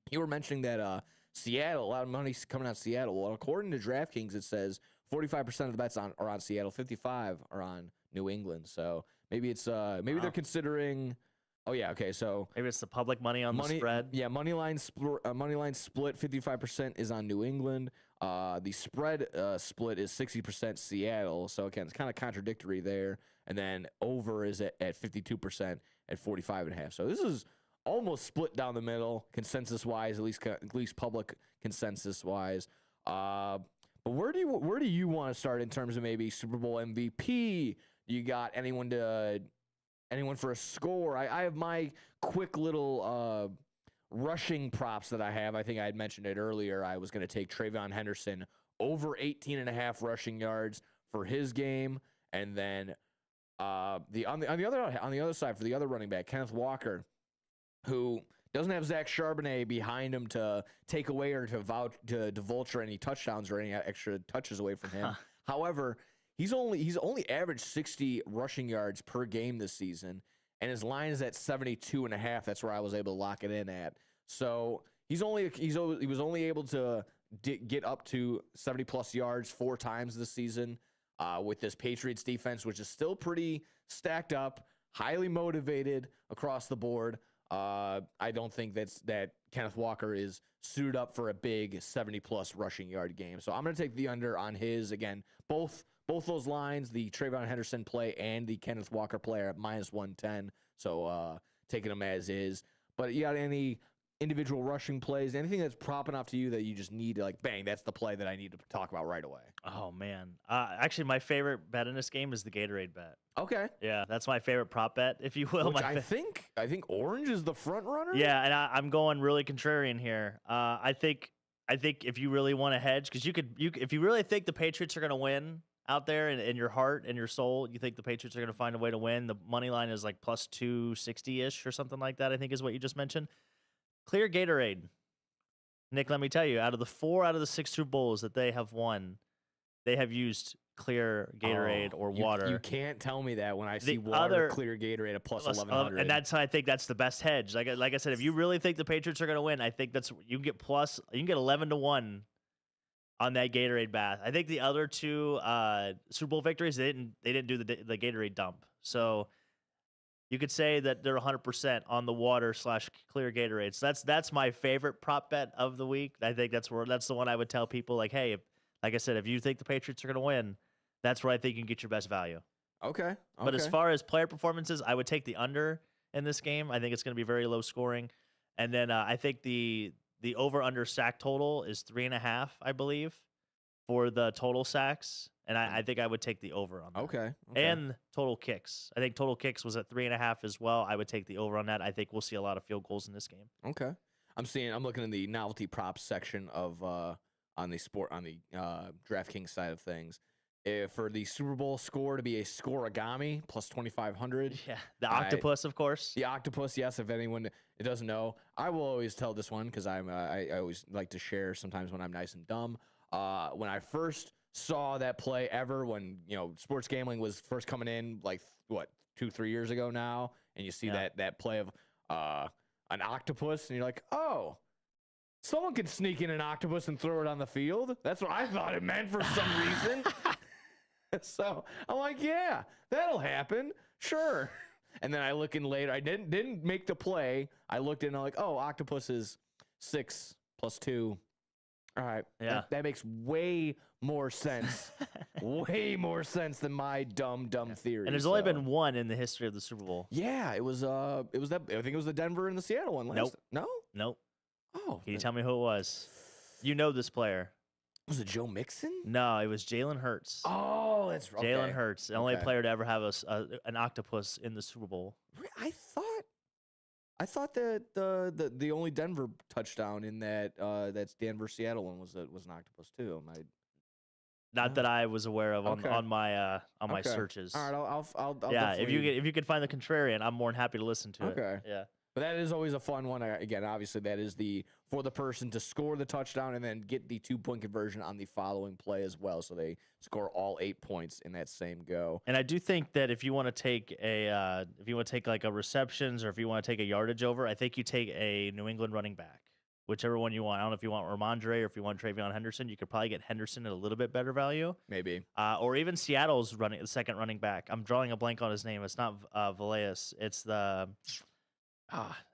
You were mentioning that Seattle, a lot of money's coming out of Seattle. Well, according to DraftKings, it says 45% of the bets are on Seattle, 55% are on New England. So maybe it's they're considering. Oh yeah, okay. So maybe it's the public money on the spread. Yeah, money line split. 55% is on New England. The spread split is 60% Seattle. So again, it's kind of contradictory there. And then over is at 52% at 45.5. So this is almost split down the middle, consensus wise, at least public consensus wise. But where do you want to start in terms of maybe Super Bowl MVP? You got anyone for a score? I have my quick little rushing props that I have. I think I had mentioned it earlier. I was going to take Trayvon Henderson over 18.5 rushing yards for his game, And then on the other side for the other running back, Kenneth Walker, who doesn't have Zach Charbonnet behind him to take away or to vulture any touchdowns or any extra touches away from him. However, he's only averaged 60 rushing yards per game this season, and his line is at 72.5. That's where I was able to lock it in at. So he was only able to get up to 70 plus yards 4 times this season with this Patriots defense, which is still pretty stacked up, highly motivated across the board. I don't think that Kenneth Walker is suited up for a big 70-plus rushing yard game. So I'm going to take the under on his. Again, both those lines, the Trayvon Henderson play and the Kenneth Walker play are at -110. So taking them as is. But you got any individual rushing plays, anything that's propping up to you that you just need to, like, bang, that's the play that I need to talk about right away? Oh, man. Actually, my favorite bet in this game is the Gatorade bet. Okay. Yeah, that's my favorite prop bet, if you will. Which I think Orange is the front runner. Yeah, and I'm going really contrarian here. I think if you really want to hedge, because if you really think the Patriots are going to win out there in your heart and your soul, you think the Patriots are going to find a way to win. The money line is like plus 260-ish or something like that, I think is what you just mentioned. Clear Gatorade. Nick, let me tell you, out of the 4 out of the 6 Super Bowls that they have won, they have used clear Gatorade or water. You can't tell me that when I see water clear Gatorade at plus 1100. And I think that's the best hedge. Like I said, if you really think the Patriots are going to win, I think you can get 11-1 on that Gatorade bath. I think the other 2 Super Bowl victories, they didn't do the Gatorade dump. So you could say that they're 100% on the water / clear Gatorade. So that's my favorite prop bet of the week. I think that's the one I would tell people, like, hey, like I said, if you think the Patriots are going to win, that's where I think you can get your best value. Okay. But as far as player performances, I would take the under in this game. I think it's going to be very low scoring. And then I think the over-under sack total is 3.5, I believe, for the total sacks. And I think I would take the over on that. Okay. And total kicks. I think total kicks was at 3.5 as well. I would take the over on that. I think we'll see a lot of field goals in this game. Okay. I'm looking in the novelty props section of on the DraftKings side of things. For the Super Bowl score to be a scoreagami plus 2,500. Yeah, the octopus, of course. The octopus, yes. If anyone doesn't know, I will always tell this one because I always like to share sometimes when I'm nice and dumb. When I first saw that play ever, when sports gambling was first coming in, like 2-3 years ago now, and you see that play of an octopus, and you're like, oh. Someone could sneak in an octopus and throw it on the field. That's what I thought it meant for some reason. So I'm like, yeah, that'll happen. Sure. And then I look in later. I didn't make the play. I looked in and I'm like, oh, octopus is 6 + 2. All right. Yeah. That makes way more sense. Way more sense than my dumb theory. And there's only been one in the history of the Super Bowl. Yeah, it was I think it was the Denver and the Seattle one last. Nope. Oh. Can you tell me who it was? You know this player. Was it Joe Mixon? No, it was Jalen Hurts. Oh, that's right. Jalen Hurts, the only player to ever have an octopus in the Super Bowl. I thought that the only Denver touchdown in that's Denver Seattle one was an octopus too. Not that I was aware of on my searches. All right, I'll yeah. If you could find the contrarian, I'm more than happy to listen to it. Okay. Yeah. But that is always a fun one. Again, obviously, that is for the person to score the touchdown and then get the 2-point conversion on the following play as well. So they score all 8 points in that same go. And I do think that if you want to take like a receptions or if you want to take a yardage over, I think you take a New England running back, whichever one you want. I don't know if you want Ramondre or if you want Trayvon Henderson. You could probably get Henderson at a little bit better value. Maybe. Or even Seattle's second running back. I'm drawing a blank on his name. It's not Vallejo. It's the...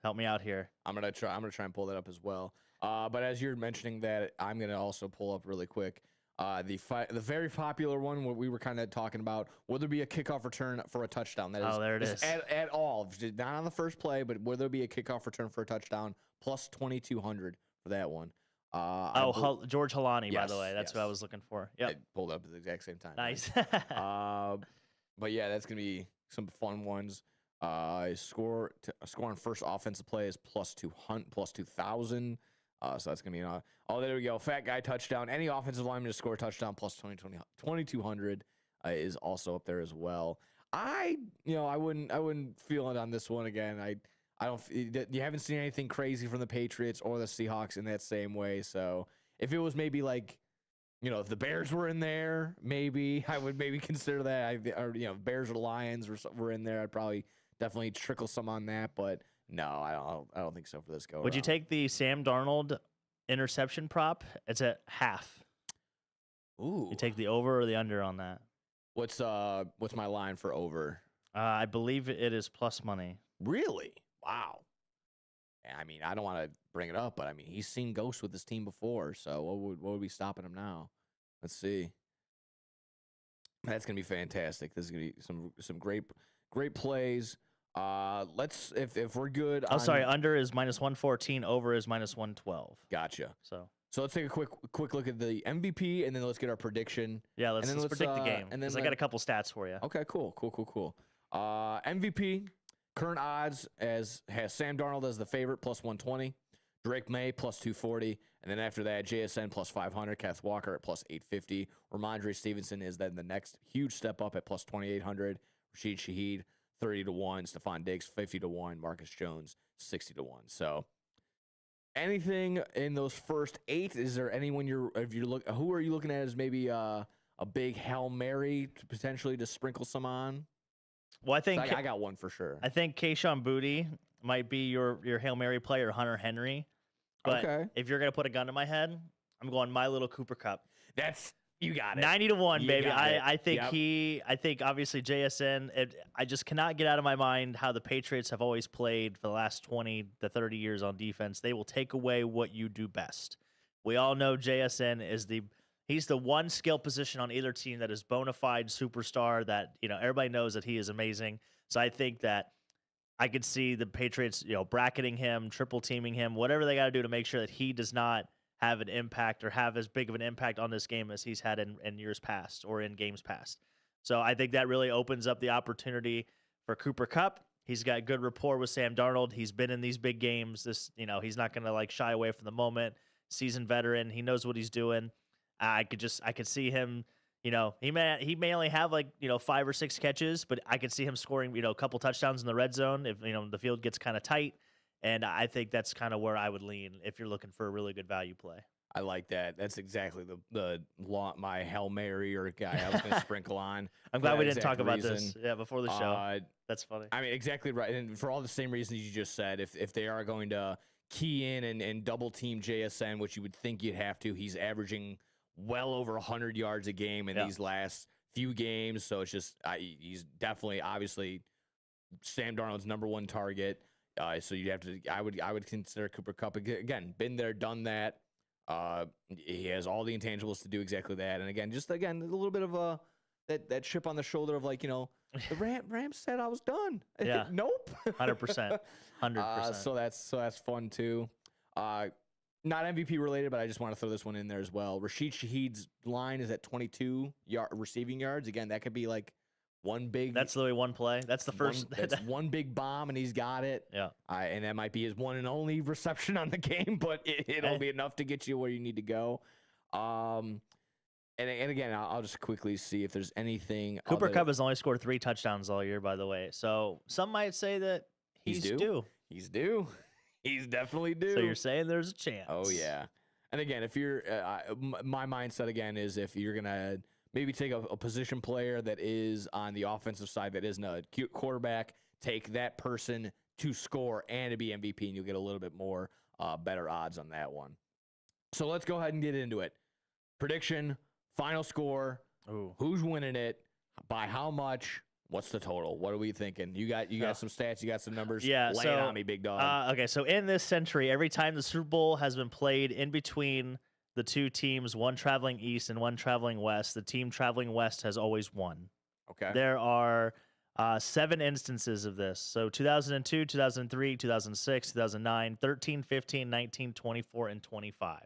help me out here. I'm gonna try and pull that up as well. But as you're mentioning that, I'm gonna also pull up really quick the very popular one what we were kind of talking about. Will there be a kickoff return for a touchdown? That is, there it is. At all, not on the first play, but will there be a kickoff return for a touchdown? Plus 2,200 for that one. George Halani, by the way. That's what I was looking for. Yeah, pulled up at the exact same time. Nice. Right? But yeah, that's gonna be some fun ones. Score on first offensive play is plus 2,000. So that's gonna be there we go. Fat guy touchdown. Any offensive lineman to score a touchdown plus 2,200. is also up there as well. I wouldn't feel it on this one again. I don't. You haven't seen anything crazy from the Patriots or the Seahawks in that same way. So if it was maybe like, if the Bears were in there, maybe I would maybe consider that. Bears or Lions were in there. I'd probably definitely trickle some on that. But no, I don't think so for this go. Would you take the Sam Darnold interception prop? It's at half. Ooh. You take the over or the under on that? What's my line for over? I believe it is plus money. Really? Wow. I mean, I don't want to bring it up, but I mean, he's seen ghosts with his team before, so what would be stopping him now? Let's see. That's gonna be fantastic. This is gonna be some great plays. Let's if we're good. Sorry, under is -114, over is -112. Gotcha. So let's take a quick look at the MVP, and then let's get our prediction. Yeah, let's predict the game. And then I got a couple stats for you. Okay, cool. MVP current odds has Sam Darnold as the favorite plus 120, Drake May plus 240, and then after that JSN plus 500, Kenneth Walker at plus 850, Ramondre Stevenson is then the next huge step up at plus 2800, Rashid Shaheed 30-1, Stephon Diggs 50-1, Marcus Jones 60-1. So anything in those first 8? Is there anyone who are you looking at as maybe a big Hail Mary to potentially just sprinkle some on? Well, I think I got one for sure. I think Kayshon Boutte might be your Hail Mary player, Hunter Henry. But if you're gonna put a gun to my head, I'm going my little Cooper Kupp. You got it. 90-1, baby. I think Yep. I think obviously JSN. I just cannot get out of my mind how the Patriots have always played for the last 20 to 30 years on defense. They will take away what you do best. We all know JSN is he's the one skill position on either team that is bona fide superstar that, everybody knows that he is amazing. So I think that I could see the Patriots, bracketing him, triple teaming him, whatever they got to do to make sure that he does not have an impact or have as big of an impact on this game as he's had in years past or in games past. So I think that really opens up the opportunity for Cooper Kupp. He's got good rapport with Sam Darnold. He's been in these big games. He's not going to shy away from the moment. Seasoned veteran. He knows what he's doing. I could see him, he may only have 5 or 6 catches, but I could see him scoring, a couple touchdowns in the red zone if, the field gets kind of tight. And I think that's kind of where I would lean if you're looking for a really good value play. I like that. That's exactly my Hail Mary or guy I was going to sprinkle on. I'm glad we didn't talk about this before the show. That's funny. I mean, exactly right. And for all the same reasons you just said, if they are going to key in and double team JSN, which you would think you'd have to, he's averaging well over 100 yards a game in these last few games. So it's just he's definitely, obviously, Sam Darnold's number one target. So you have to. I would consider Cooper Kupp again. Been there, done that. He has all the intangibles to do exactly that. And again, a little bit of that chip on the shoulder of the Rams said I was done. Yeah. Nope. 100%. 100%. So that's fun too. Not MVP related, but I just want to throw this one in there as well. Rashid Shaheed's line is at 22 receiving yards. Again, that could be one big. That's literally one play. That's the first. That's one big bomb, and he's got it. Yeah. And that might be his one and only reception on the game, but it'll be enough to get you where you need to go. And again, I'll just quickly see if there's anything. Cooper Kupp has only scored 3 touchdowns all year, by the way. So some might say that he's due. He's due. He's definitely due. So you're saying there's a chance. Oh, yeah. And again, if you're my mindset again is if you're going to maybe take a position player that is on the offensive side that isn't a cute quarterback, take that person to score and to be MVP, and you'll get a little bit more better odds on that one. So let's go ahead and get into it. Prediction, final score, who's winning it, by how much, what's the total? What are we thinking? You got some stats, you got some numbers. Yeah, lay it on me, big dog. Okay, so in this century, every time the Super Bowl has been played in between the two teams, one traveling east and one traveling west, the team traveling west has always won. Okay. There are 7 instances of this. So 2002, 2003, 2006, 2009, 13, 15, 19, 24, and 25.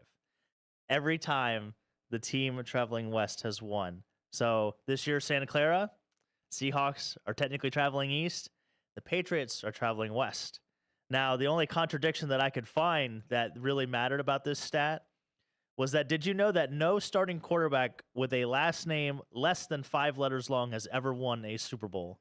Every time the team traveling west has won. So this year, Santa Clara, Seahawks are technically traveling east. The Patriots are traveling west. Now, the only contradiction that I could find that really mattered about this stat was that, did you know that no starting quarterback with a last name less than 5 letters long has ever won a Super Bowl?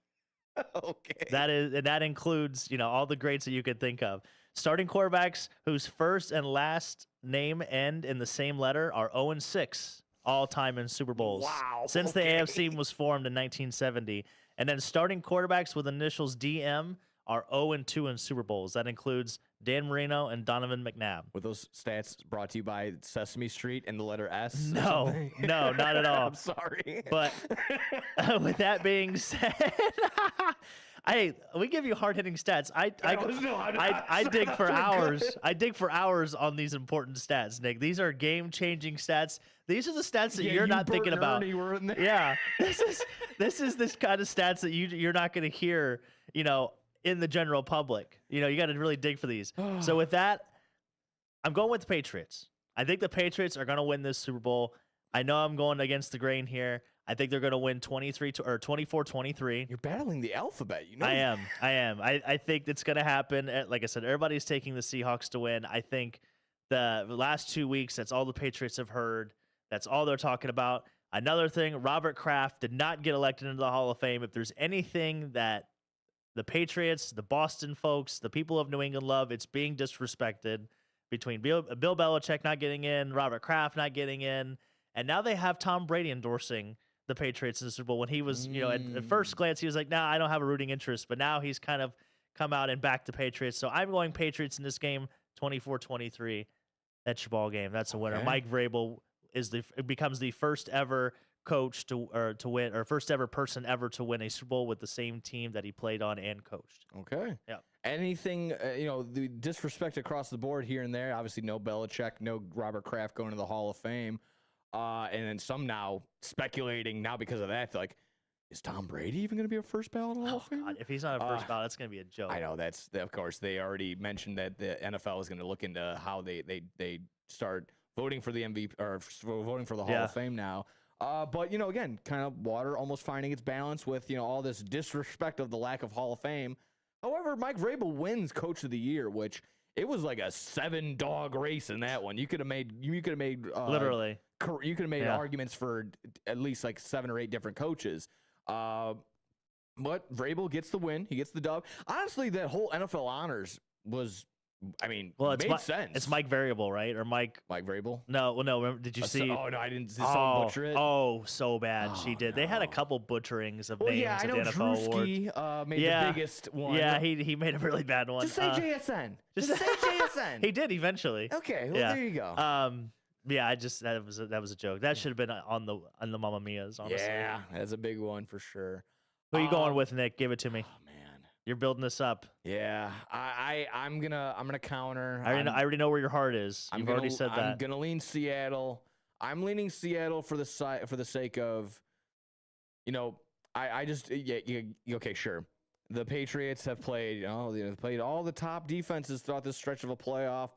Okay. That includes, all the greats that you could think of. Starting quarterbacks whose first and last name end in the same letter are 0-6 all time in Super Bowls. Wow. Since the AFC was formed in 1970. And then starting quarterbacks with initials DM are 0-2 in Super Bowls. That includes Dan Marino and Donovan McNabb. Were those stats brought to you by Sesame Street and the letter S? No, no, not at all. I'm sorry. But with that being said, we give you hard-hitting stats. I dig for hours. I dig for hours on these important stats, Nick. These are game-changing stats. These are the stats that you're not thinking about. Yeah, this is this kind of stats that you're not going to hear, in the general public. You got to really dig for these. So with that, I'm going with the Patriots. I think the Patriots are going to win this Super Bowl. I know I'm going against the grain here. I think they're going to win 24-23. You're battling the alphabet. I am. I think it's going to happen. Like I said, everybody's taking the Seahawks to win. I think the last 2 weeks, that's all the Patriots have heard. That's all they're talking about. Another thing, Robert Kraft did not get elected into the Hall of Fame. If there's anything that the Patriots, the Boston folks, the people of New England love, it's being disrespected between Bill Belichick not getting in, Robert Kraft not getting in, and now they have Tom Brady endorsing the Patriots in the Super Bowl when he was, at first glance, he was like, nah, I don't have a rooting interest, but now he's kind of come out and backed the Patriots. So I'm going Patriots in this game, 24-23. That's your ball game. That's a winner. Okay. Mike Vrabel becomes the first ever coach to win, or first ever person ever to win a Super Bowl with the same team that he played on and coached. Okay. Yeah. Anything, the disrespect across the board here and there. Obviously, no Belichick, no Robert Kraft going to the Hall of Fame. And then some now speculating now because of that, like, is Tom Brady even going to be a first ballot Hall of Fame? God, if he's not a first ballot, that's going to be a joke. I know of course, they already mentioned that the NFL is going to look into how they start voting for the MVP or voting for the Hall of Fame now. But, again, kind of water almost finding its balance with, all this disrespect of the lack of Hall of Fame. However, Mike Vrabel wins Coach of the Year, which it was like a 7-dog race in that one. You could have made literally. You could have made arguments for at least like 7 or 8 different coaches. But Vrabel gets the win. He gets the dub. Honestly, that whole NFL honors was, made sense. It's Mike Variable, right? Or Mike Vrabel? No. Did you see? Oh, no, I didn't. Did someone butcher it? Oh, so bad. She did. No. They had a couple butcherings of names at the NFL Drewski, made the biggest one. Yeah, he made a really bad one. Just say JSN. Just say JSN. He did eventually. Okay, well, there you go. Yeah, that was a joke. That should have been on the Mamma Mia's, honestly. Yeah, that's a big one for sure. Who are you going with, Nick? Give it to me. Oh man, you're building this up. Yeah, I'm gonna counter. I already know where your heart is. You've already said that. I'm gonna lean Seattle. I'm leaning Seattle for the sake of, okay, sure. The Patriots have played, played all the top defenses throughout this stretch of a playoff,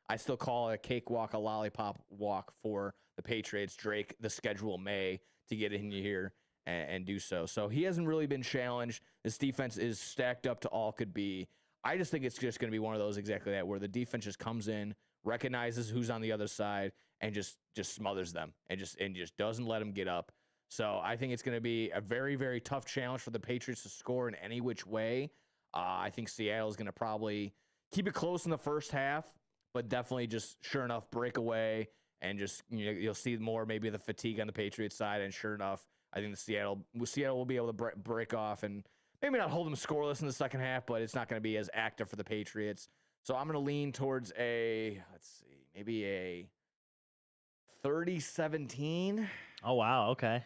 I still call it a cakewalk, a lollipop walk for the Patriots. Drake, the schedule may to get in here and do so. So he hasn't really been challenged. This defense is stacked up to all could be. I just think it's just going to be one of those exactly that, where the defense just comes in, recognizes who's on the other side, and just smothers them and just doesn't let them get up. So I think it's going to be a very, very tough challenge for the Patriots to score in any which way. I think Seattle is going to probably keep it close in the first half, but definitely just sure enough break away and just you'll see more maybe the fatigue on the Patriots side. And sure enough, I think Seattle will be able to break off and maybe not hold them scoreless in the second half, but it's not going to be as active for the Patriots. So I'm going to lean towards maybe a 30-17. Oh wow, okay.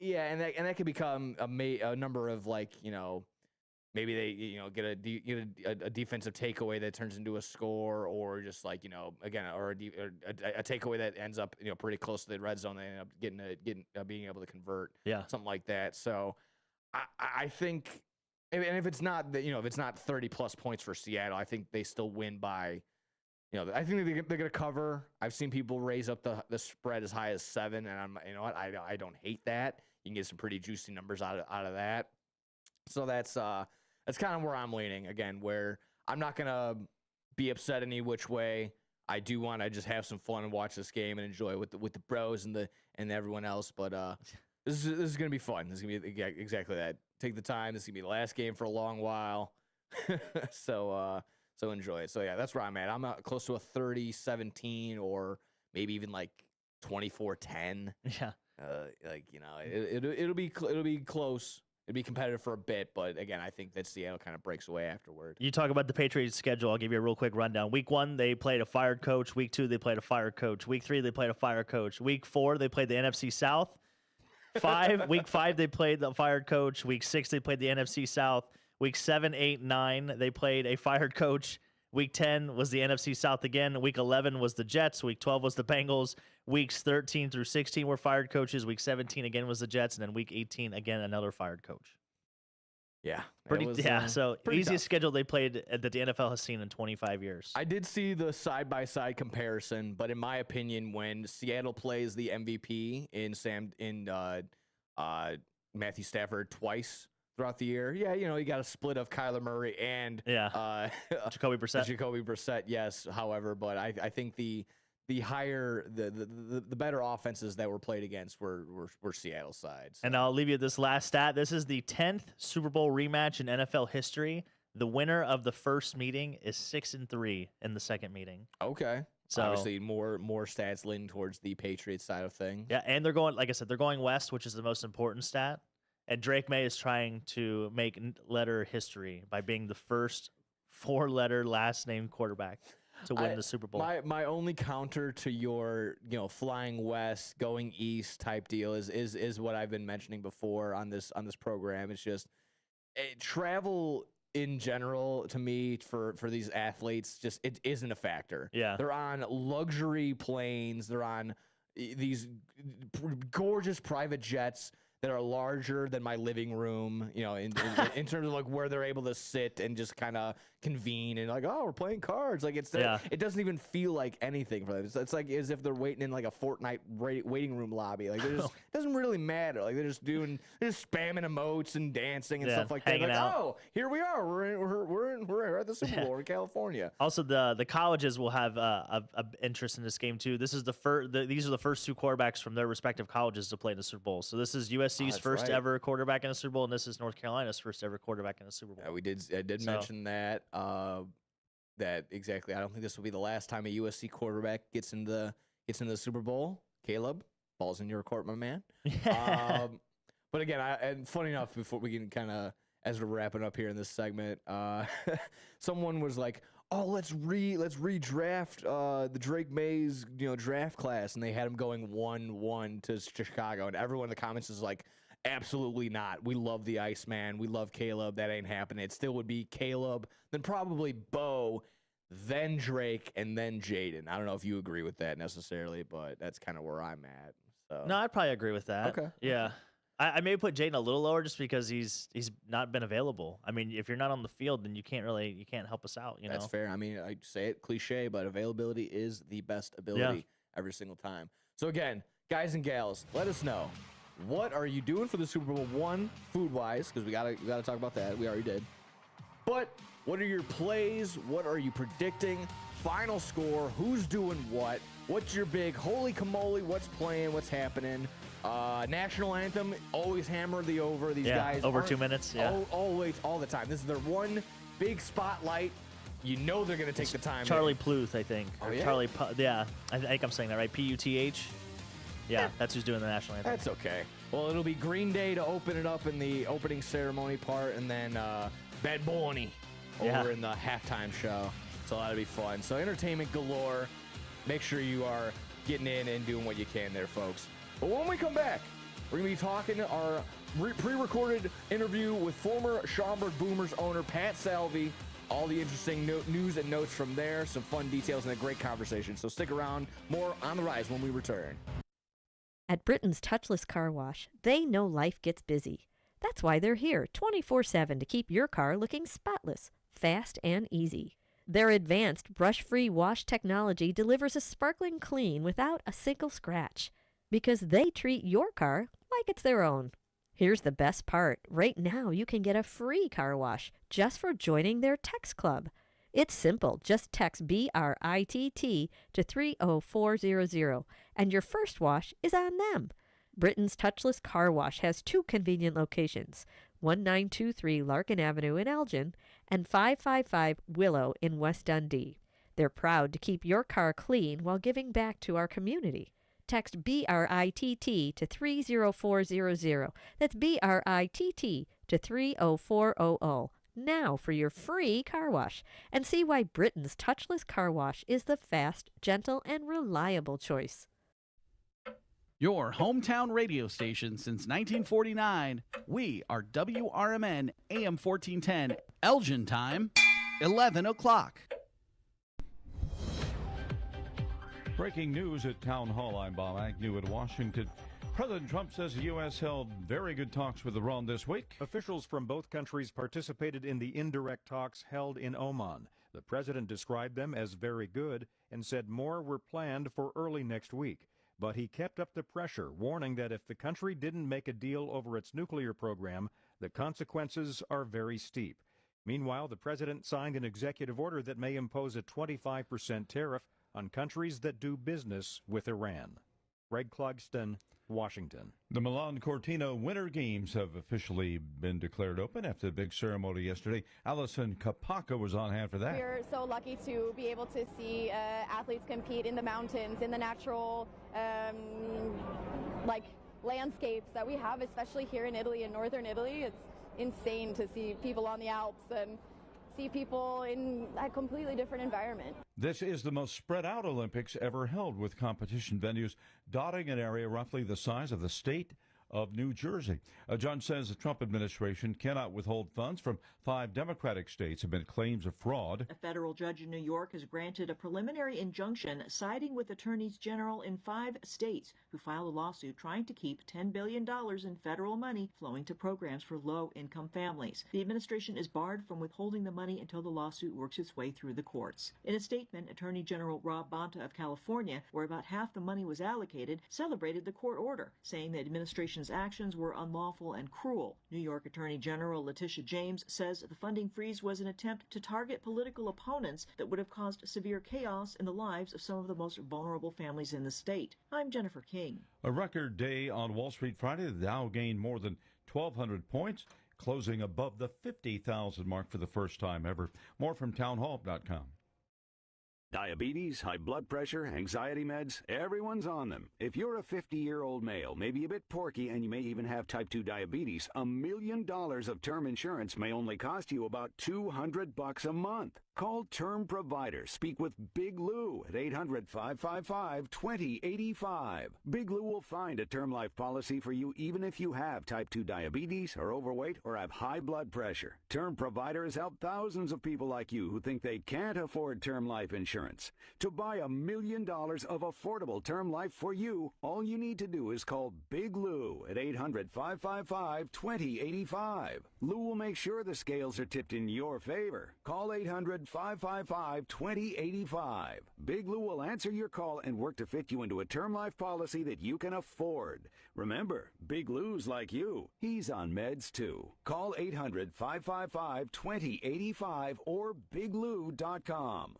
And that could become a number of maybe they get a defensive takeaway that turns into a score, or just a takeaway that ends up pretty close to the red zone. They end up being able to convert, something like that. So I think, and if it's not if it's not 30+ points for Seattle, I think they still win by. I think they're going to cover. I've seen people raise up the spread as high as 7, and I don't hate that. You can get some pretty juicy numbers out of that. So that's kind of where I'm leaning again, where I'm not going to be upset any which way. I do want to just have some fun and watch this game and enjoy with the bros and everyone else. But this is gonna be fun. This is gonna be exactly that. Take the time. This is gonna be the last game for a long while. So enjoy it. So yeah, that's where I'm at. I'm close to a 30-17 or maybe even like 24-10. Yeah. It'll be close. It'll be competitive for a bit, but again, I think that Seattle kind of breaks away afterward. You talk about the Patriots' schedule. I'll give you a real quick rundown. Week 1, they played a fired coach. Week 2, they played a fired coach. Week 3, they played a fired coach. Week 4, they played the NFC South. Week 5, they played the fired coach. Week 6, they played the NFC South. Week 7, 8, 9, they played a fired coach. Week 10 was the NFC South again. Week 11 was the Jets. Week 12 was the Bengals. Weeks 13 through 16 were fired coaches. Week 17 again was the Jets. And then week 18, again, another fired coach. Yeah. So easiest tough. schedule they played that the NFL has seen in 25 years. I did see the side-by-side comparison, but in my opinion, when Seattle plays the MVP in Matthew Stafford twice throughout the year, you got a split of Kyler Murray and Jacoby Brissett. Yes, however, but I think the higher the better offenses that were played against were Seattle sides. And I'll leave you this last stat. This is the 10th Super Bowl rematch in NFL history. The winner of the first meeting is 6-3 in the second meeting. Okay. So obviously more stats leaning towards the Patriots side of things. Yeah, and they're going, like I said, they're going west, which is the most important stat. And Drake May is trying to make letter history by being the first 4-letter last name quarterback to win the Super Bowl. My only counter to your flying west, going east type deal is what I've been mentioning before on this program. It's just travel in general to me for these athletes just it isn't a factor. Yeah, they're on luxury planes. They're on these gorgeous private jets that are larger than my living room, in terms of like where they're able to sit and just kind of convene and like, oh, we're playing cards. Like it doesn't even feel like anything for them. It's like as if they're waiting in like a Fortnite waiting room lobby. Like it doesn't really matter. Like they're just spamming emotes and dancing and stuff like that. Like, oh, here we are. We're at the Super Bowl in California. Also, the colleges will have a interest in this game too. This is these are the first 2 quarterbacks from their respective colleges to play in the Super Bowl. So this is USC's first ever quarterback in a Super Bowl, and this is North Carolina's first ever quarterback in a Super Bowl. Yeah, I did mention that. That exactly. I don't think this will be the last time a USC quarterback gets in the Super Bowl. Caleb, ball's in your court, my man. But again, and funny enough, before we can kind of, as we're wrapping up here in this segment, someone was like, "Oh, let's redraft the Drake Mays draft class," and they had him going 1-1 to Chicago, and everyone in the comments is like, absolutely not. We love the Iceman. We love Caleb. That ain't happening. It still would be Caleb, then probably Bo, then Drake, and then Jaden. I don't know if you agree with that necessarily, but that's kind of where I'm at. So no, I'd probably agree with that. Okay. Yeah. I may put Jaden a little lower just because he's not been available. I mean, if you're not on the field, then you can't help us out. That's fair. I mean, I say it cliche, but availability is the best ability every single time. So again, guys and gals, let us know. What are you doing for the Super Bowl? One, food-wise, because we gotta talk about that. We already did. But what are your plays? What are you predicting? Final score? Who's doing what? What's your big holy camole? What's playing? What's happening? National anthem. Always hammer the over. These guys over 2 minutes. Yeah, always, all the time. This is their one big spotlight. You know they're gonna take the time. Charlie Pluth, I think. Oh, yeah? Charlie. I think I'm saying that right. Puth. Yeah, that's who's doing the national anthem. That's okay. Well, it'll be Green Day to open it up in the opening ceremony part, and then Bad Bunny over in the halftime show. So that'll be fun. So entertainment galore. Make sure you are getting in and doing what you can there, folks. But when we come back, we're going to be talking our pre-recorded interview with former Schaumburg Boomers owner Pat Salvi. All the interesting news and notes from there, some fun details, and a great conversation. So stick around. More on the rise when we return. At Britain's Touchless Car Wash, they know life gets busy. That's why they're here 24/7 to keep your car looking spotless, fast, and easy. Their advanced brush-free wash technology delivers a sparkling clean without a single scratch, because they treat your car like it's their own. Here's the best part. Right now, you can get a free car wash just for joining their Text Club. It's simple. Just text BRITT to 30400, and your first wash is on them. Britain's Touchless Car Wash has 2 convenient locations, 1923 Larkin Avenue in Elgin and 555 Willow in West Dundee. They're proud to keep your car clean while giving back to our community. Text BRITT to 30400. That's BRITT to 30400. Now for your free car wash, and see why Britain's Touchless Car Wash is the fast, gentle, and reliable choice. Your hometown radio station since 1949. We are WRMN AM 1410, Elgin time, 11 o'clock. Breaking news at Town Hall. I'm Bob Agnew in Washington. President Trump says the U.S. held very good talks with Iran this week. Officials from both countries participated in the indirect talks held in Oman. The president described them as very good and said more were planned for early next week. But he kept up the pressure, warning that if the country didn't make a deal over its nuclear program, the consequences are very steep. Meanwhile, the president signed an executive order that may impose a 25% tariff on countries that do business with Iran. Greg Clugston, Washington. The Milan Cortina Winter Games have officially been declared open after the big ceremony yesterday. Allison Kapaka was on hand for that. We're so lucky to be able to see athletes compete in the mountains, in the natural landscapes that we have, especially here in Italy, in northern Italy. It's insane to see people on the Alps and see people in a completely different environment. This is the most spread out Olympics ever held, with competition venues dotting an area roughly the size of the state of New Jersey. A judge says the Trump administration cannot withhold funds from 5 Democratic states amid claims of fraud. A federal judge in New York has granted a preliminary injunction siding with attorneys general in 5 states who filed a lawsuit trying to keep $10 billion in federal money flowing to programs for low-income families. The administration is barred from withholding the money until the lawsuit works its way through the courts. In a statement, Attorney General Rob Bonta of California, where about half the money was allocated, celebrated the court order, saying the administration's actions were unlawful and cruel. New York Attorney General Letitia James says the funding freeze was an attempt to target political opponents that would have caused severe chaos in the lives of some of the most vulnerable families in the state. I'm Jennifer King. A record day on Wall Street Friday. The Dow gained more than 1,200 points, closing above the 50,000 mark for the first time ever. More from townhall.com. Diabetes, high blood pressure, anxiety meds, everyone's on them. If you're a 50-year-old male, maybe a bit porky, and you may even have type 2 diabetes, $1 million of term insurance may only cost you about $200 a month. Call Term Provider. Speak with Big Lou at 800-555-2085. Big Lou will find a term life policy for you even if you have type 2 diabetes, are overweight, or have high blood pressure. Term Provider has helped thousands of people like you who think they can't afford term life insurance. To buy $1 million of affordable term life for you, all you need to do is call Big Lou at 800-555-2085. Lou will make sure the scales are tipped in your favor. Call 800-555-2085. Big Lou will answer your call and work to fit you into a term life policy that you can afford. Remember, Big Lou's like you. He's on meds too. Call 800-555-2085 or biglou.com.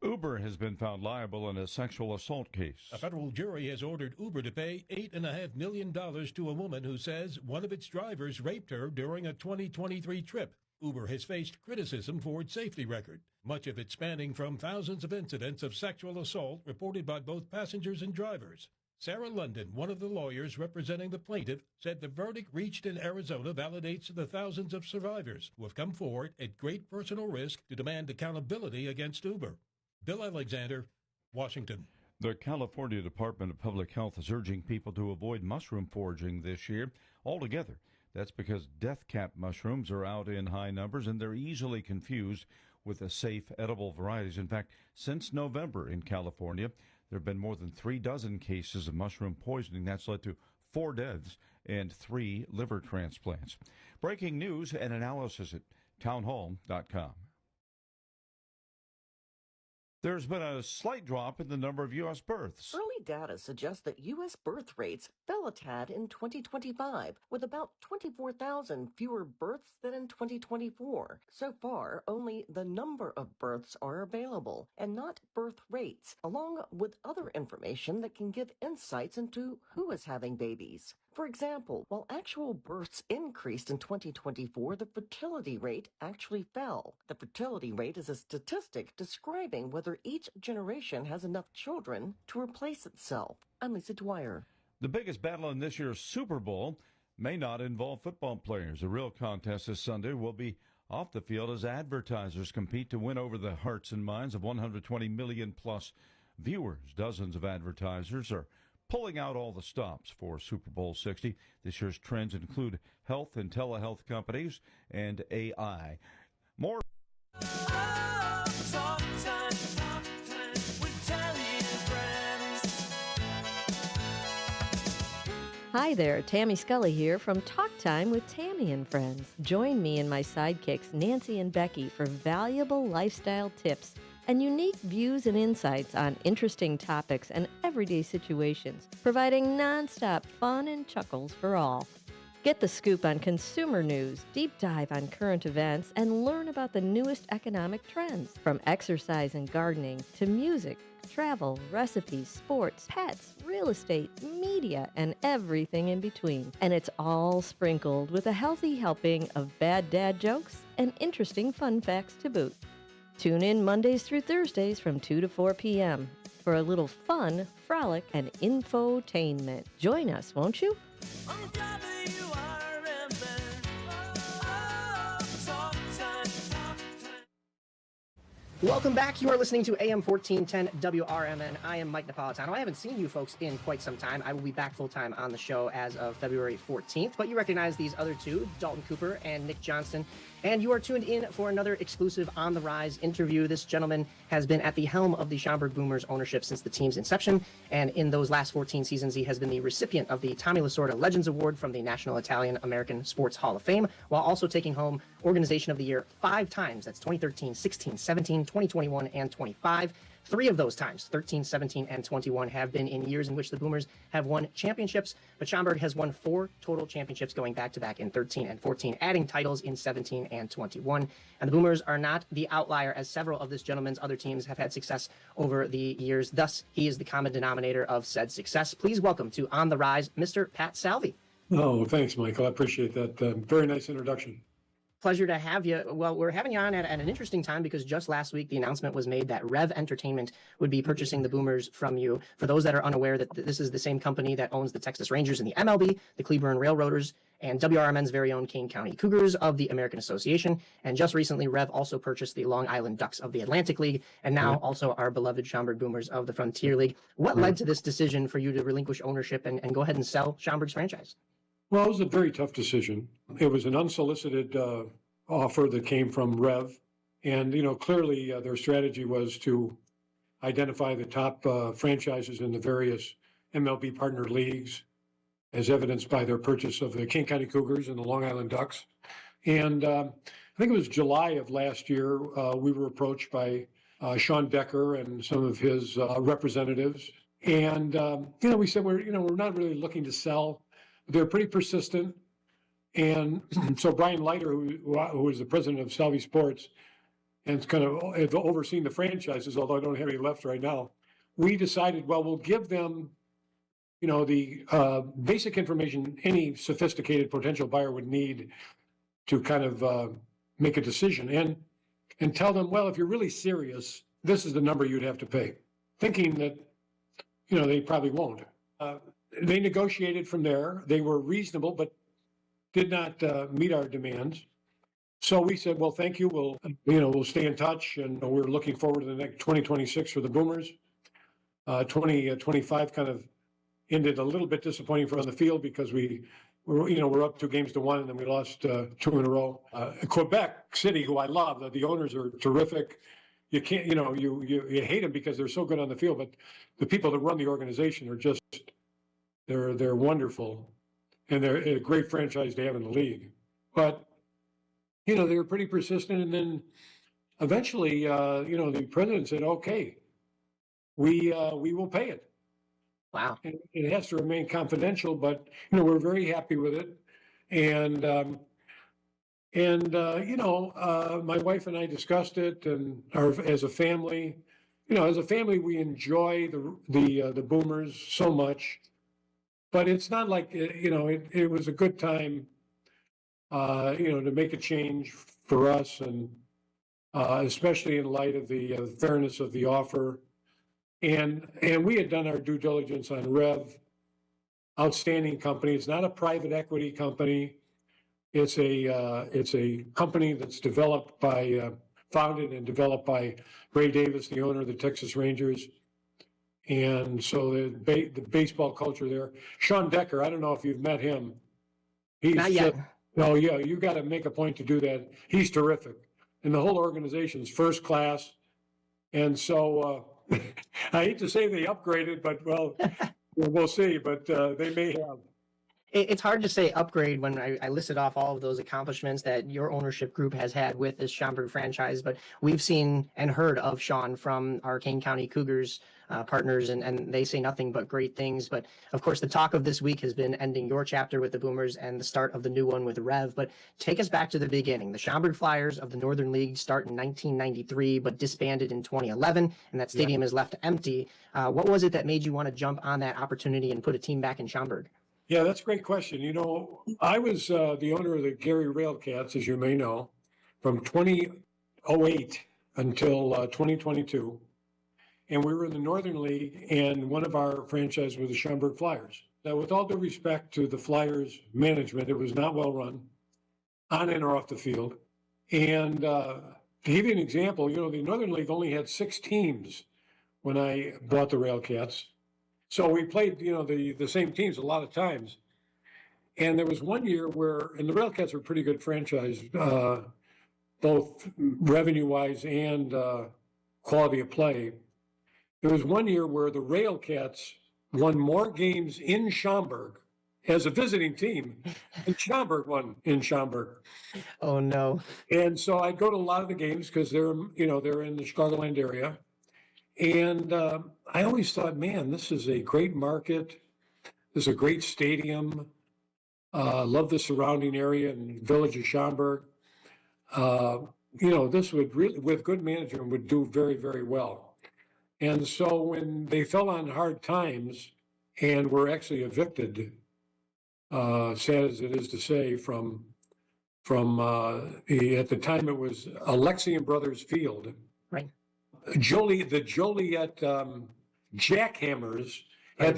Uber has been found liable in a sexual assault case. A federal jury has ordered Uber to pay $8.5 million to a woman who says one of its drivers raped her during a 2023 trip. Uber has faced criticism for its safety record, much of it spanning from thousands of incidents of sexual assault reported by both passengers and drivers. Sarah London, one of the lawyers representing the plaintiff, said the verdict reached in Arizona validates the thousands of survivors who have come forward at great personal risk to demand accountability against Uber. Bill Alexander, Washington. The California Department of Public Health is urging people to avoid mushroom foraging this year altogether. That's because death cap mushrooms are out in high numbers and they're easily confused with the safe edible varieties. In fact, since November in California, there have been more than 36 cases of mushroom poisoning. That's led to 4 deaths and 3 liver transplants. Breaking news and analysis at townhall.com. There's been a slight drop in the number of U.S. births. Early data suggests that U.S. birth rates fell a tad in 2025, with about 24,000 fewer births than in 2024. So far, only the number of births are available, and not birth rates, along with other information that can give insights into who is having babies. For example, while actual births increased in 2024, the fertility rate actually fell. The fertility rate is a statistic describing whether each generation has enough children to replace itself. I'm Lisa Dwyer. The biggest battle in this year's Super Bowl may not involve football players. The real contest this Sunday will be off the field as advertisers compete to win over the hearts and minds of 120 million plus viewers. Dozens of advertisers are pulling out all the stops for Super Bowl 60. This year's trends include health and telehealth companies and AI. More. Hi there, Tammy Scully here from Talk Time with Tammy and Friends. Join me and my sidekicks Nancy and Becky for valuable lifestyle tips and unique views and insights on interesting topics and everyday situations, providing nonstop fun and chuckles for all. Get the scoop on consumer news, deep dive on current events, and learn about the newest economic trends, from exercise and gardening to music, travel, recipes, sports, pets, real estate, media, and everything in between. And it's all sprinkled with a healthy helping of bad dad jokes and interesting fun facts to boot. Tune in Mondays through Thursdays from 2 to 4 p.m. for a little fun, frolic, and infotainment. Join us, won't you? Welcome back. You are listening to AM 1410 WRMN. I am Mike Napolitano. I haven't seen you folks in quite some time. I will be back full-time on the show as of February 14th, but you recognize these other two, Dalton Cooper and Nick Johnston, and you are tuned in for another exclusive On the Rise interview. This gentleman has been at the helm of the Schaumburg Boomers ownership since the team's inception, and in those last 14 seasons, he has been the recipient of the Tommy Lasorda Legends Award from the National Italian American Sports Hall of Fame, while also taking home Organization of the Year 5 times. That's 2013, 16, 17, 2021, and 25. 3 of those times, 13, 17, and 21, have been in years in which the Boomers have won championships, but Schaumburg has won 4 total championships going back-to-back in 13 and 14, adding titles in 17 and 21. And the Boomers are not the outlier, as several of this gentleman's other teams have had success over the years. Thus, he is the common denominator of said success. Please welcome to On the Rise, Mr. Pat Salvi. Oh, thanks, Michael. I appreciate that. Very nice introduction. Pleasure to have you. Well, we're having you on at an interesting time because just last week the announcement was made that Rev Entertainment would be purchasing the Boomers from you. For those that are unaware, that this is the same company that owns the Texas Rangers in the MLB, the Cleburne Railroaders, and WRMN's very own Kane County Cougars of the American Association. And just recently, Rev also purchased the Long Island Ducks of the Atlantic League, and now also our beloved Schaumburg Boomers of the Frontier League. What led to this decision for you to relinquish ownership and go ahead and sell Schaumburg's franchise? Well, it was a very tough decision. It was an unsolicited offer that came from Rev. And, clearly their strategy was to identify the top franchises in the various MLB partner leagues, as evidenced by their purchase of the King County Cougars and the Long Island Ducks. And I think it was July of last year, we were approached by Sean Decker and some of his representatives. And, we said, we're not really looking to sell. They're pretty persistent. And so Brian Leiter, who is the president of Salvi Sports and is kind of overseeing the franchises, although I don't have any left right now, we decided, well, we'll give them, the basic information any sophisticated potential buyer would need to kind of make a decision and tell them, well, if you're really serious, this is the number you'd have to pay, thinking that, they probably won't. They negotiated from there. They were reasonable, but did not meet our demands. So we said, well, thank you. We'll stay in touch. And we're looking forward to the next 2026 for the Boomers. 2025 kind of ended a little bit disappointing for us on the field because we're up 2 games to 1 and then we lost 2 in a row. Quebec City, who I love, the owners are terrific. You can't, you hate them because they're so good on the field, but the people that run the organization are just, they're wonderful. And they're a great franchise to have in the league. But, they were pretty persistent. And then eventually, the president said, "Okay, we will pay it." Wow. And it has to remain confidential, but we're very happy with it. And my wife and I discussed it, and as a family, we enjoy the Boomers so much. But it's not like it was a good time, to make a change for us, and especially in light of the fairness of the offer. And we had done our due diligence on Rev, outstanding company. It's not a private equity company. It's a company that's founded and developed by Ray Davis, the owner of the Texas Rangers. And so the baseball culture there. Sean Decker, I don't know if you've met him. Not yet. Oh yeah, you got to make a point to do that. He's terrific, and the whole organization's first class. And so I hate to say they upgraded, but we'll see. But they may have. It's hard to say upgrade when I listed off all of those accomplishments that your ownership group has had with this Schaumburg franchise, but we've seen and heard of Sean from our Kane County Cougars partners, and they say nothing but great things. But of course, the talk of this week has been ending your chapter with the Boomers and the start of the new one with Rev. But take us back to the beginning. The Schaumburg Flyers of the Northern League start in 1993, but disbanded in 2011, and that stadium is left empty. What was it that made you want to jump on that opportunity and put a team back in Schaumburg? Yeah, that's a great question. I was the owner of the Gary Railcats, as you may know, from 2008 until 2022. And we were in the Northern League, and one of our franchises was the Schaumburg Flyers. Now, with all due respect to the Flyers management, it was not well run, on and or off the field. And to give you an example, the Northern League only had 6 teams when I bought the Railcats. So we played, the same teams a lot of times. And there was one year and the Railcats were a pretty good franchise, both revenue-wise and quality of play. There was one year where the Railcats won more games in Schaumburg as a visiting team than Schaumburg won in Schaumburg. Oh, no. And so I'd go to a lot of the games because they're in the Chicagoland area. And I always thought, man, this is a great market. This is a great stadium. Love the surrounding area and village of Schaumburg. This would really, with good management, would do very, very well. And so when they fell on hard times and were actually evicted, sad as it is to say, from at the time it was Alexian Brothers Field. Right. The Joliet Jackhammers had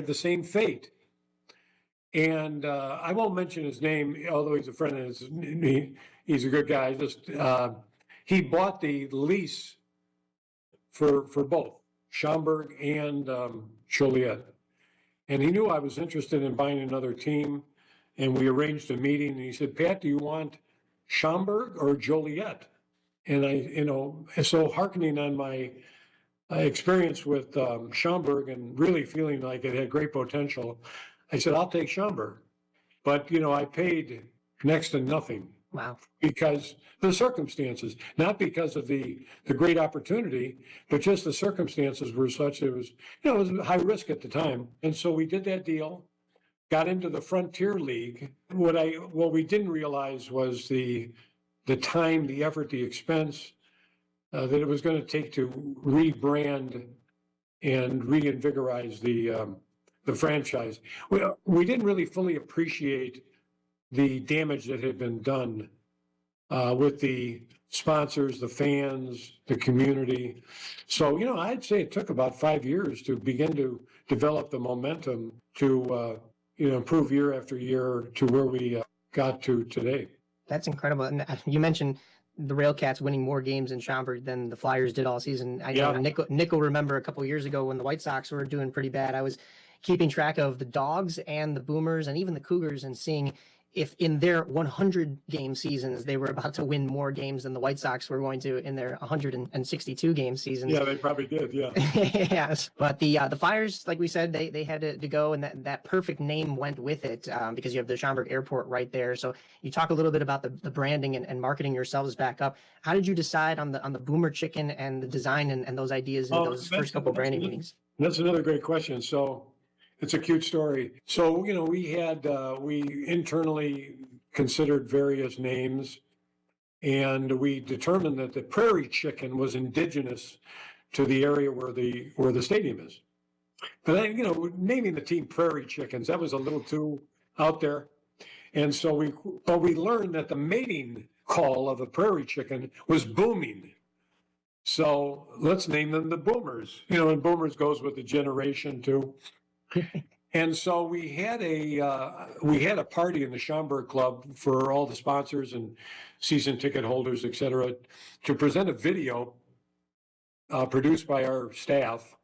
the same fate, and I won't mention his name, although he's a friend of his. He's a good guy. He bought the lease for both Schaumburg and Joliet, and he knew I was interested in buying another team, and we arranged a meeting. And he said, "Pat, do you want Schaumburg or Joliet?" And so hearkening on my experience with Schaumburg and really feeling like it had great potential, I said, I'll take Schaumburg. But, I paid next to nothing. Wow. Because the circumstances, not because of the great opportunity, but just the circumstances were such, it was high risk at the time. And so we did that deal, got into the Frontier League. What we didn't realize was the time, the effort, the expense that it was going to take to rebrand and reinvigorize the franchise. We didn't really fully appreciate the damage that had been done with the sponsors, the fans, the community. So, I'd say it took about 5 years to begin to develop the momentum to, improve year after year to where we got to today. That's incredible. And you mentioned the Railcats winning more games in Schaumburg than the Flyers did all season. I know Nick will remember a couple of years ago when the White Sox were doing pretty bad. I was keeping track of the Dogs and the Boomers and even the Cougars and seeing if in their 100 game seasons they were about to win more games than the White Sox were going to in their 162 game seasons. Yeah, they probably did. Yeah. Yes, but the Flyers, like we said, they had to go, and that perfect name went with it because you have the Schaumburg Airport right there. So you talk a little bit about the branding and marketing yourselves back up. How did you decide on the Boomer Chicken and the design and those ideas in those first couple branding meetings? That's another great question. So it's a cute story. So, we internally considered various names, and we determined that the Prairie Chicken was indigenous to the area where the stadium is. But then, naming the team Prairie Chickens, that was a little too out there. And so we learned that the mating call of a prairie chicken was booming. So let's name them the Boomers. And Boomers goes with the generation too. And so we had a party in the Schaumburg Club for all the sponsors and season ticket holders, et cetera, to present a video produced by our staff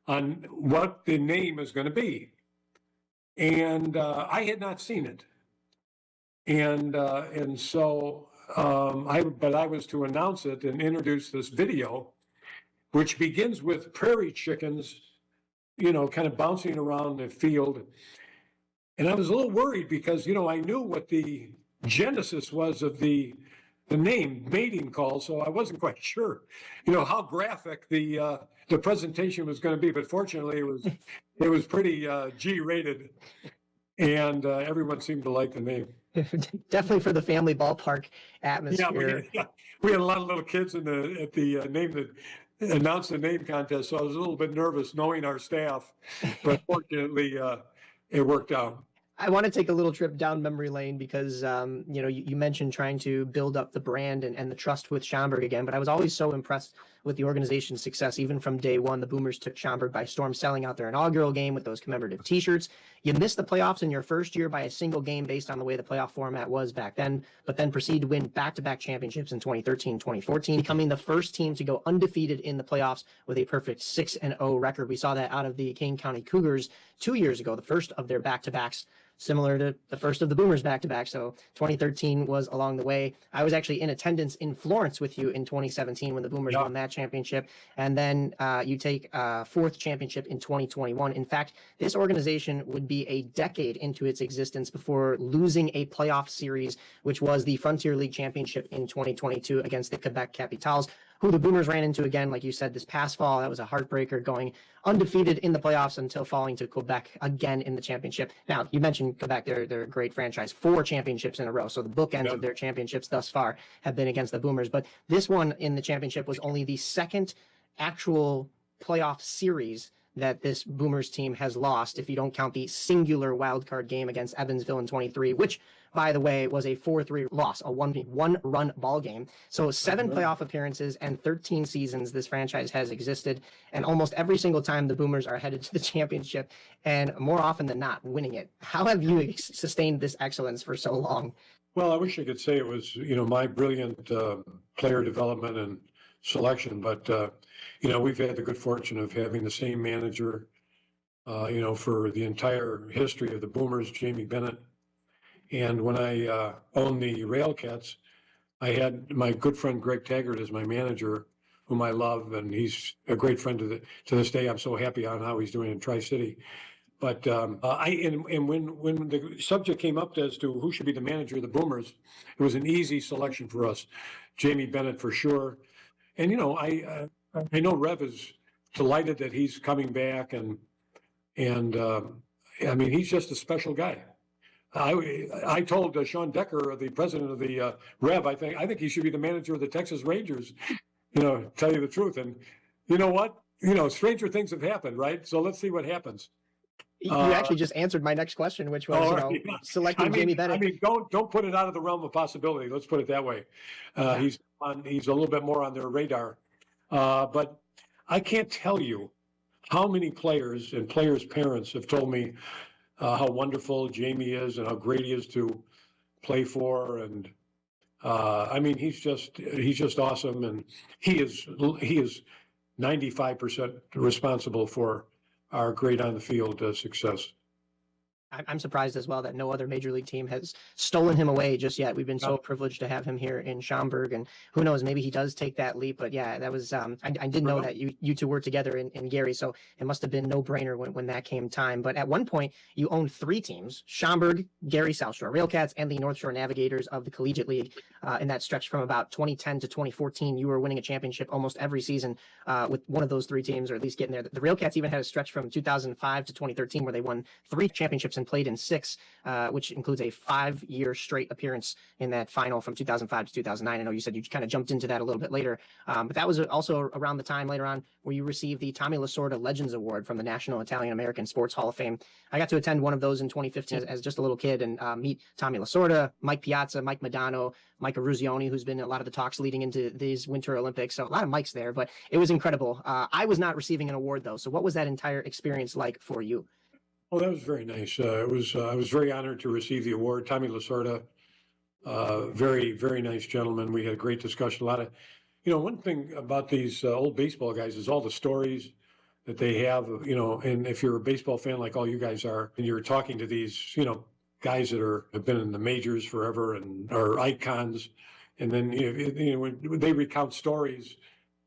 on what the name is going to be. And I had not seen it. And so I was to announce it and introduce this video, which begins with prairie chickens, kind of bouncing around the field. And I was a little worried because, I knew what the genesis was of the name mating call. So I wasn't quite sure, how graphic the presentation was going to be. But fortunately, it was pretty G-rated, and everyone seemed to like the name. Definitely for the family ballpark atmosphere. Yeah, we had a lot of little kids at the name that announced the name contest, so I was a little bit nervous knowing our staff, but fortunately it worked out. I want to take a little trip down memory lane because, you mentioned trying to build up the brand and the trust with Schaumburg again, but I was always so impressed with the organization's success. Even from day one, the Boomers took Schaumburg by storm, selling out their inaugural game with those commemorative T-shirts. You missed the playoffs in your first year by a single game based on the way the playoff format was back then, but then proceeded to win back-to-back championships in 2013, 2014, becoming the first team to go undefeated in the playoffs with a perfect 6-0 record. We saw that out of the Kane County Cougars 2 years ago, the first of their back-to-backs, similar to the first of the Boomers back-to-back. So 2013 was along the way. I was actually in attendance in Florence with you in 2017 when the Boomers won that championship. And then you take a fourth championship in 2021. In fact, this organization would be a decade into its existence before losing a playoff series, which was the Frontier League Championship in 2022 against the Quebec Capitals, who the Boomers ran into again, like you said, this past fall. That was a heartbreaker, going undefeated in the playoffs until falling to Quebec again in the championship. Now, you mentioned Quebec, they're a great franchise, 4 championships in a row. So the bookends of their championships thus far have been against the Boomers. But this one in the championship was only the second actual playoff series that this Boomers team has lost, if you don't count the singular wildcard game against Evansville in 23, which, by the way, was a 4-3 loss, a one-run ball game. So 7 playoff appearances and 13 seasons this franchise has existed, and almost every single time the Boomers are headed to the championship, and more often than not, winning it. How have you sustained this excellence for so long? Well, I wish I could say it was, my brilliant player development and selection, but we've had the good fortune of having the same manager, for the entire history of the Boomers, Jamie Bennett. And when I owned the Railcats, I had my good friend Greg Taggart as my manager, whom I love, and he's a great friend to this day. I'm so happy on how he's doing in Tri-City. But when the subject came up as to who should be the manager of the Boomers, it was an easy selection for us, Jamie Bennett for sure. And I know Rev is delighted that he's coming back, and he's just a special guy. I told Sean Decker, the president of the Rev, I think he should be the manager of the Texas Rangers. Tell you the truth, and you know what? Stranger things have happened, right? So let's see what happens. You actually just answered my next question, which was selecting Jamie Bennett. Don't put it out of the realm of possibility. Let's put it that way. He's a little bit more on their radar. But I can't tell you how many players and players' parents have told me how wonderful Jamie is and how great he is to play for. And he's just awesome, and he is 95% responsible for our great on the field success. I'm surprised as well that no other major league team has stolen him away just yet. We've been so privileged to have him here in Schaumburg, and who knows, maybe he does take that leap. But yeah, that was I didn't know that you two were together in Gary, so it must have been no brainer when that came time. But at one point, you owned 3 teams: Schaumburg, Gary South Shore Railcats, and the North Shore Navigators of the Collegiate League. In that stretch from about 2010 to 2014, you were winning a championship almost every season with one of those 3 teams, or at least getting there. The Railcats even had a stretch from 2005 to 2013 where they won 3 championships and played in 6, which includes a 5-year straight appearance in that final from 2005 to 2009. I know you said you kind of jumped into that a little bit later, but that was also around the time later on where you received the Tommy Lasorda Legends Award from the National Italian American Sports Hall of Fame. I got to attend one of those in 2015 as just a little kid and meet Tommy Lasorda, Mike Piazza, Mike Madano, Mike Aruzioni, who's been in a lot of the talks leading into these Winter Olympics. So a lot of Mikes there, but it was incredible. I was not receiving an award though. So what was that entire experience like for you? Oh, that was very nice. I was very honored to receive the award. Tommy Lasorda, very, very nice gentleman. We had a great discussion. A lot of, one thing about these old baseball guys is all the stories that they have, and if you're a baseball fan like all you guys are, and you're talking to these, guys that have been in the majors forever and are icons, and then, when they recount stories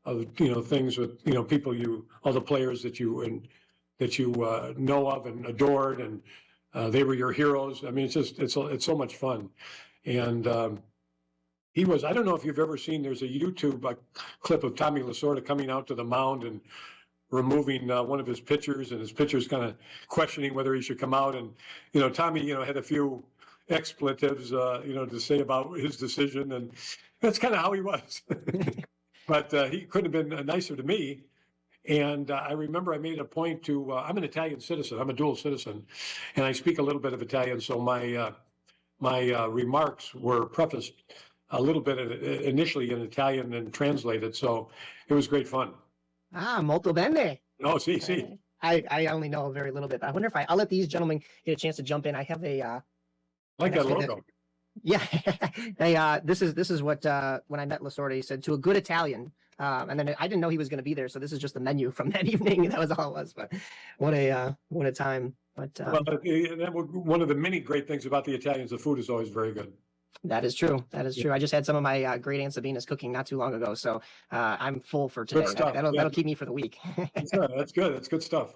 of, things with, people all the players that you know of and adored, and they were your heroes. I mean, it's so much fun. And I don't know if you've ever seen, there's a YouTube clip of Tommy Lasorda coming out to the mound and removing one of his pitchers, and his pitcher's kind of questioning whether he should come out. And, Tommy, had a few expletives, to say about his decision. And that's kind of how he was. But he couldn't have been nicer to me. And I remember I made a point to, I'm an Italian citizen, I'm a dual citizen, and I speak a little bit of Italian. So my remarks were prefaced a little bit initially in Italian and translated. So it was great fun. Molto bene. Oh, sì. I only know very little bit. I wonder if I'll let these gentlemen get a chance to jump in. I have I like that logo. Yeah. This is what, when I met Lasorda, he said, to a good Italian. And then I didn't know he was going to be there. So this is just the menu from that evening. That was all it was. But what a time. But one of the many great things about the Italians, the food is always very good. That is true. I just had some of my great Aunt Sabina's cooking not too long ago. So I'm full for today. That'll keep me for the week. That's good. That's good stuff.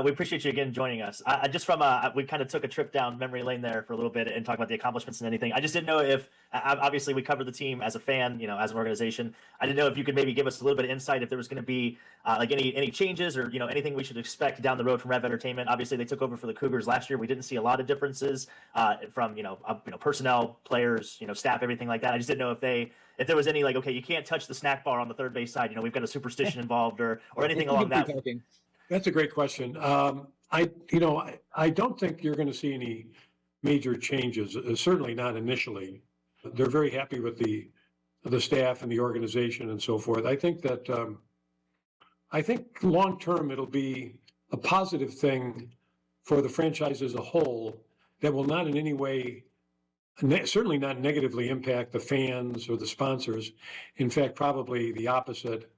We appreciate you again joining us. I just we kind of took a trip down memory lane there for a little bit and talked about the accomplishments and anything. I just didn't know if, obviously we covered the team as a fan, as an organization. I didn't know if you could maybe give us a little bit of insight if there was going to be like any changes or, anything we should expect down the road from Rev Entertainment. Obviously they took over for the Cougars last year. We didn't see a lot of differences from, personnel, players, staff, everything like that. I just didn't know if there was any like, okay, you can't touch the snack bar on the third base side. We've got a superstition involved or anything along that. That's a great question. I don't think you're going to see any major changes. Certainly not initially. They're very happy with the staff and the organization and so forth. I think that long term it'll be a positive thing for the franchise as a whole that will not in any way, certainly not negatively impact the fans or the sponsors. In fact, probably the opposite.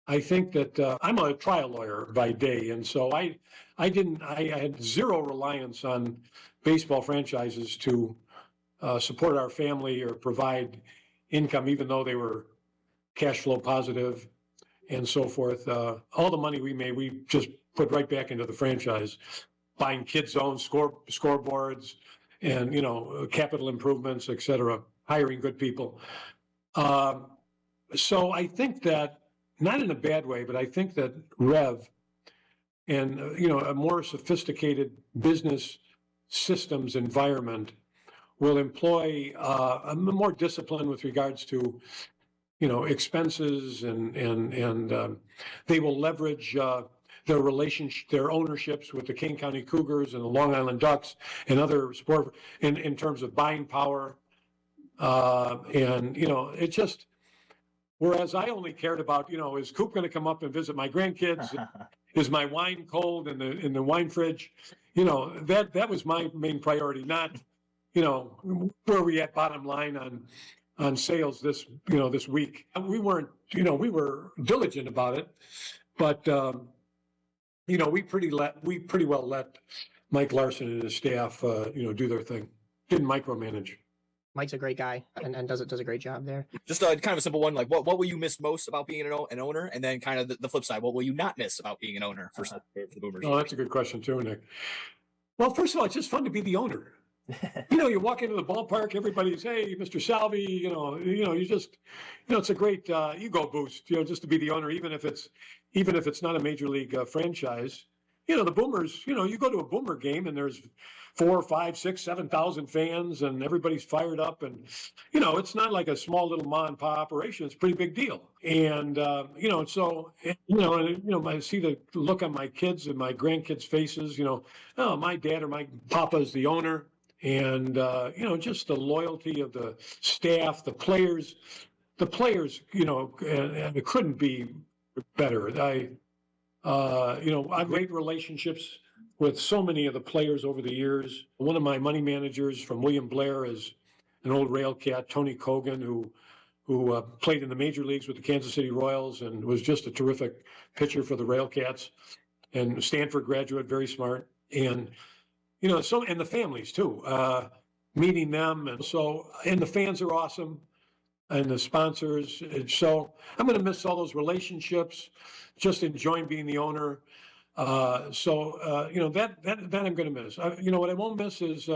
I think that I'm a trial lawyer by day, and so I had zero reliance on baseball franchises to support our family or provide income, even though they were cash flow positive and so forth. All the money we made, we just put right back into the franchise, buying kids' own scoreboards and, capital improvements, et cetera, hiring good people. So I think that, not in a bad way, but I think that Rev and, a more sophisticated business systems environment will employ a more discipline with regards to, expenses and they will leverage their ownerships with the King County Cougars and the Long Island Ducks and other sport in terms of buying power. It just, whereas I only cared about, is Coop going to come up and visit my grandkids? Is my wine cold in the wine fridge? That was my main priority, not, where we at bottom line on sales this week. We weren't, we were diligent about it, but we pretty well let Mike Larson and his staff, do their thing. Didn't micromanage. Mike's a great guy and does a great job there. Just kind of a simple one, like what will you miss most about being an owner? And then kind of the flip side, what will you not miss about being an owner for the Boomers? Oh, that's a good question too, Nick. Well, first of all, it's just fun to be the owner. You walk into the ballpark, everybody's, hey, Mr. Salvi, you just, it's a great ego boost, just to be the owner, even if it's not a major league franchise. The Boomers, you go to a Boomer game and there's 4, 5, 6, 7,000 fans and everybody's fired up. And, it's not like a small little mom and pop operation. It's a pretty big deal. And, I see the look on my kids and my grandkids' faces, oh, my dad or my papa's the owner. And, just the loyalty of the staff, the players, and it couldn't be better. I've made relationships with so many of the players over the years. One of my money managers from William Blair is an old Railcat, Tony Cogan, who played in the major leagues with the Kansas City Royals and was just a terrific pitcher for the Railcats, and Stanford graduate, very smart. And, and the families too, meeting them. And the fans are awesome, and the sponsors. And so I'm going to miss all those relationships, just enjoying being the owner. That I'm going to miss. What I won't miss is,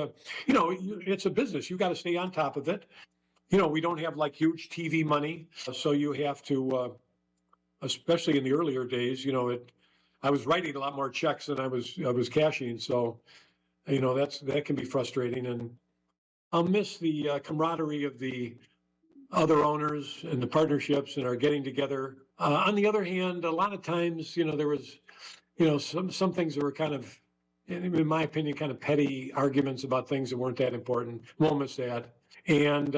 it's a business. You got to stay on top of it. We don't have like huge TV money. So you have to, especially in the earlier days, I was writing a lot more checks than I was cashing. So, that can be frustrating. And I'll miss the camaraderie of the other owners and the partnerships and our getting together. On the other hand, a lot of times, there was, some things that were kind of, in my opinion, kind of petty arguments about things that weren't that important. Won't miss that. And,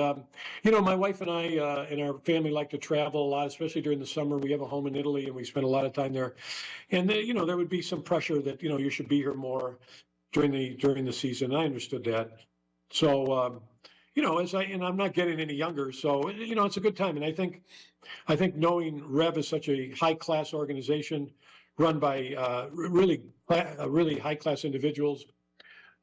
my wife and I and our family like to travel a lot, especially during the summer. We have a home in Italy and we spend a lot of time there. And, there would be some pressure that, you should be here more during the season. I understood that. So, I'm not getting any younger, so, it's a good time. And I think knowing Rev is such a high-class organization run by really high-class individuals,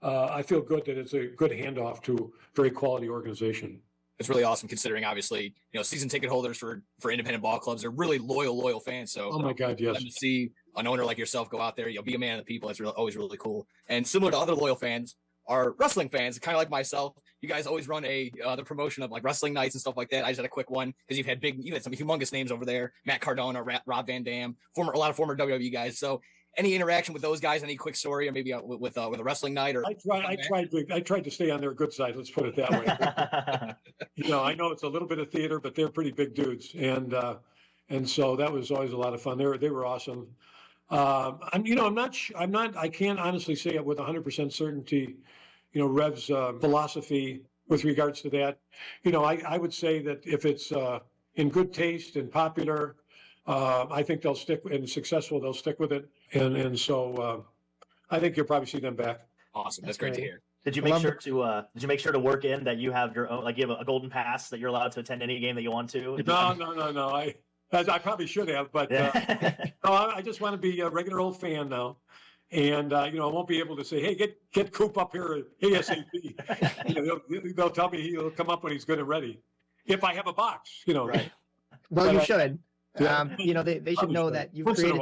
I feel good that it's a good handoff to a very quality organization. It's really awesome considering, obviously, season ticket holders for independent ball clubs are really loyal fans. So, oh my God, yes. To see an owner like yourself go out there, be a man of the people. It's always really cool. And similar to other loyal fans, are wrestling fans, kind of like myself. You guys always run the promotion of like wrestling nights and stuff like that. I just had a quick one because you had some humongous names over there: Matt Cardona, Rob Van Dam, a lot of former WWE guys. So, any interaction with those guys? Any quick story, or maybe with a wrestling night? Or I tried to stay on their good side. Let's put it that way. I know it's a little bit of theater, but they're pretty big dudes, and so that was always a lot of fun. They were awesome. I can't honestly say it with 100% certainty, Rev's philosophy with regards to that. I would say that if it's in good taste and popular, I think they'll stick, and successful, they'll stick with it. And so I think you'll probably see them back. Awesome. That's great to hear. Did you make sure to work in that you have your own, like you have a golden pass that you're allowed to attend any game that you want to? No. I probably should have, but I just want to be a regular old fan now. And, I won't be able to say, hey, get Coop up here ASAP. They'll tell me he'll come up when he's good and ready. If I have a box, Right. Well, you should. They should know that you've created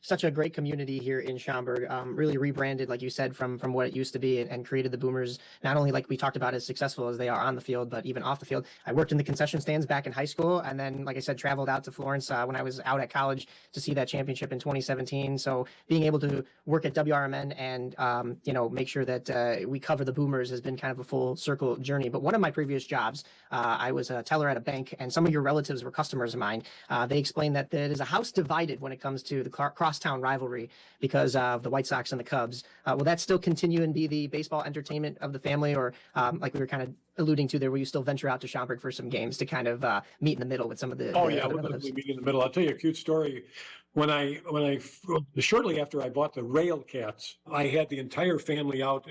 such a great community here in Schaumburg, really rebranded, like you said, from what it used to be, and created the Boomers, not only like we talked about, as successful as they are on the field, but even off the field. I worked in the concession stands back in high school, and then, like I said, traveled out to Florence when I was out at college to see that championship in 2017. So being able to work at WRMN and, make sure that we cover the Boomers has been kind of a full circle journey. But one of my previous jobs, I was a teller at a bank, and some of your relatives were customers of mine. They explained that there is a house divided when it comes to the crosstown rivalry because of the White Sox and the Cubs. Will that still continue and be the baseball entertainment of the family, or like we were kind of alluding to there, will you still venture out to Schaumburg for some games to kind of meet in the middle with some of the we'll definitely meet in the middle. I'll tell you a cute story. When I shortly after I bought the Railcats, I had the entire family out,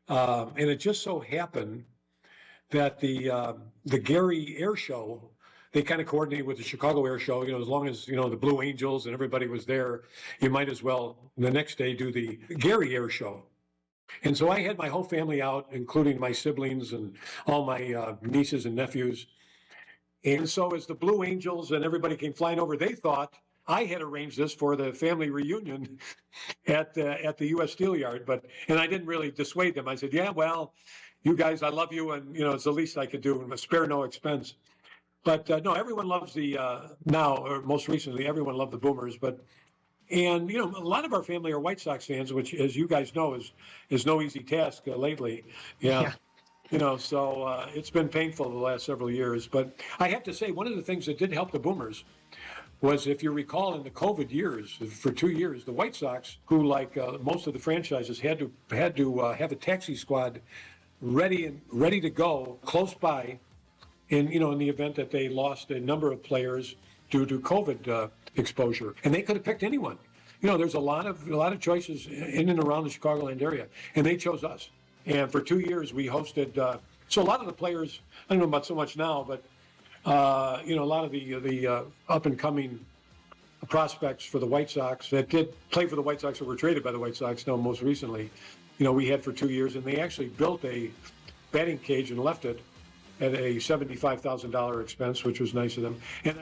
and it just so happened that the Gary Air Show they kind of coordinated with the Chicago Air Show. As long as, the Blue Angels and everybody was there, you might as well the next day do the Gary Air Show. And so I had my whole family out, including my siblings and all my nieces and nephews. And so as the Blue Angels and everybody came flying over, they thought I had arranged this for the family reunion at the U.S. Steel Yard. And I didn't really dissuade them. I said, yeah, well, you guys, I love you. And, it's the least I could do, and spare no expense. But no, everyone loves now, or most recently, everyone loved the Boomers. And a lot of our family are White Sox fans, which, as you guys know, is no easy task lately. Yeah. So it's been painful the last several years. But I have to say, one of the things that did help the Boomers was, if you recall, in the COVID years, for 2 years, the White Sox, who, like most of the franchises, had to have a taxi squad ready to go close by, in the event that they lost a number of players due to COVID exposure, and they could have picked anyone. There's a lot of choices in and around the Chicagoland area, and they chose us. And for 2 years, we hosted. So a lot of the players, I don't know about so much now, but a lot of the up and coming prospects for the White Sox that did play for the White Sox or were traded by the White Sox. Now, most recently, we had for 2 years, and they actually built a batting cage and left it at a $75,000 expense, which was nice of them. And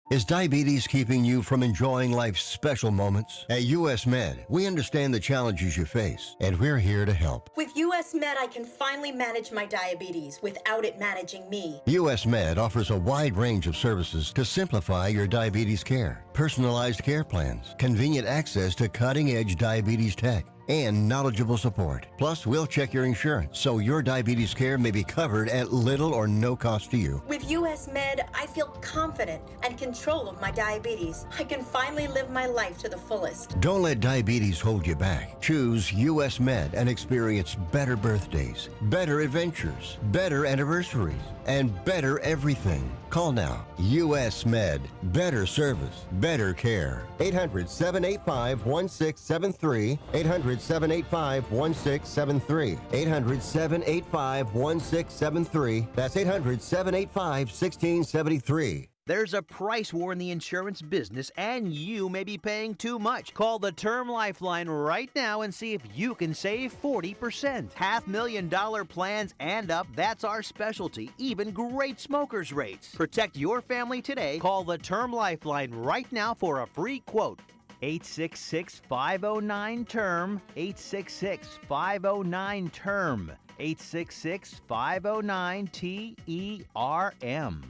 is diabetes keeping you from enjoying life's special moments? At US Med, we understand the challenges you face, and we're here to help. With US Med, I can finally manage my diabetes without it managing me. US Med offers a wide range of services to simplify your diabetes care. Personalized care plans, convenient access to cutting-edge diabetes tech, and knowledgeable support. Plus, we'll check your insurance so your diabetes care may be covered at little or no cost to you. With US Med, I feel confident and control of my diabetes. I can finally live my life to the fullest. Don't let diabetes hold you back. Choose US Med and experience better birthdays, better adventures, better anniversaries, and better everything. Call now. US Med. Better service, better care. 800-785-1673. 800-785-1673. 800-785-1673. That's 800-785-1673. There's a price war in the insurance business, and you may be paying too much. Call the Term Lifeline right now and see if you can save 40%. $500,000 plans and up, that's our specialty. Even great smokers' rates. Protect your family today. Call the Term Lifeline right now for a free quote. 866-509-TERM. 866-509-TERM. 866-509-TERM.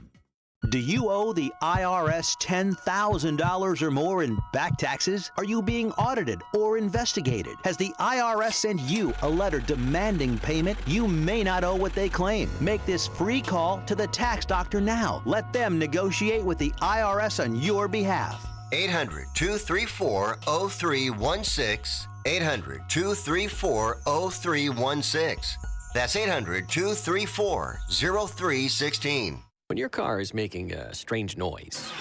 Do you owe the IRS $10,000 or more in back taxes? Are you being audited or investigated? Has the IRS sent you a letter demanding payment? You may not owe what they claim. Make this free call to the tax doctor now. Let them negotiate with the IRS on your behalf. 800-234-0316. 800-234-0316. That's 800-234-0316. When your car is making a strange noise,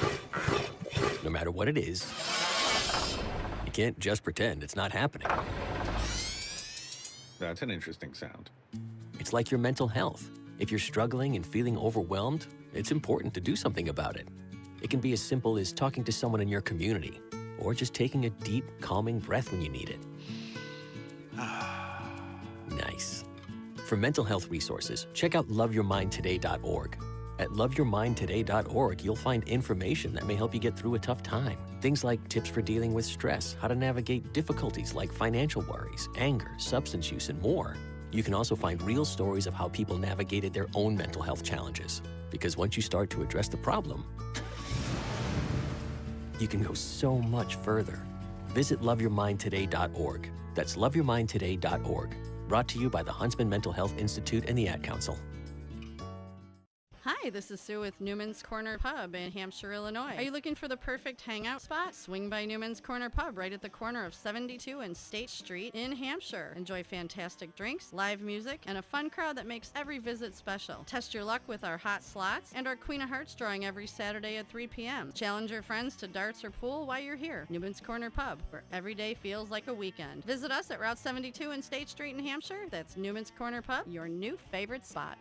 no matter what it is, you can't just pretend it's not happening. That's an interesting sound. It's like your mental health. If you're struggling and feeling overwhelmed, it's important to do something about it. It can be as simple as talking to someone in your community, or just taking a deep, calming breath when you need it. Nice. For mental health resources, check out loveyourmindtoday.org. At loveyourmindtoday.org, you'll find information that may help you get through a tough time. Things like tips for dealing with stress, how to navigate difficulties like financial worries, anger, substance use, and more. You can also find real stories of how people navigated their own mental health challenges. Because once you start to address the problem, you can go so much further. Visit loveyourmindtoday.org. That's loveyourmindtoday.org. Brought to you by the Huntsman Mental Health Institute and the Ad Council. Hi, this is Sue with Newman's Corner Pub in Hampshire, Illinois. Are you looking for the perfect hangout spot? Swing by Newman's Corner Pub right at the corner of 72 and State Street in Hampshire. Enjoy fantastic drinks, live music, and a fun crowd that makes every visit special. Test your luck with our hot slots and our Queen of Hearts drawing every Saturday at 3 p.m. Challenge your friends to darts or pool while you're here. Newman's Corner Pub, where every day feels like a weekend. Visit us at Route 72 and State Street in Hampshire. That's Newman's Corner Pub, your new favorite spot.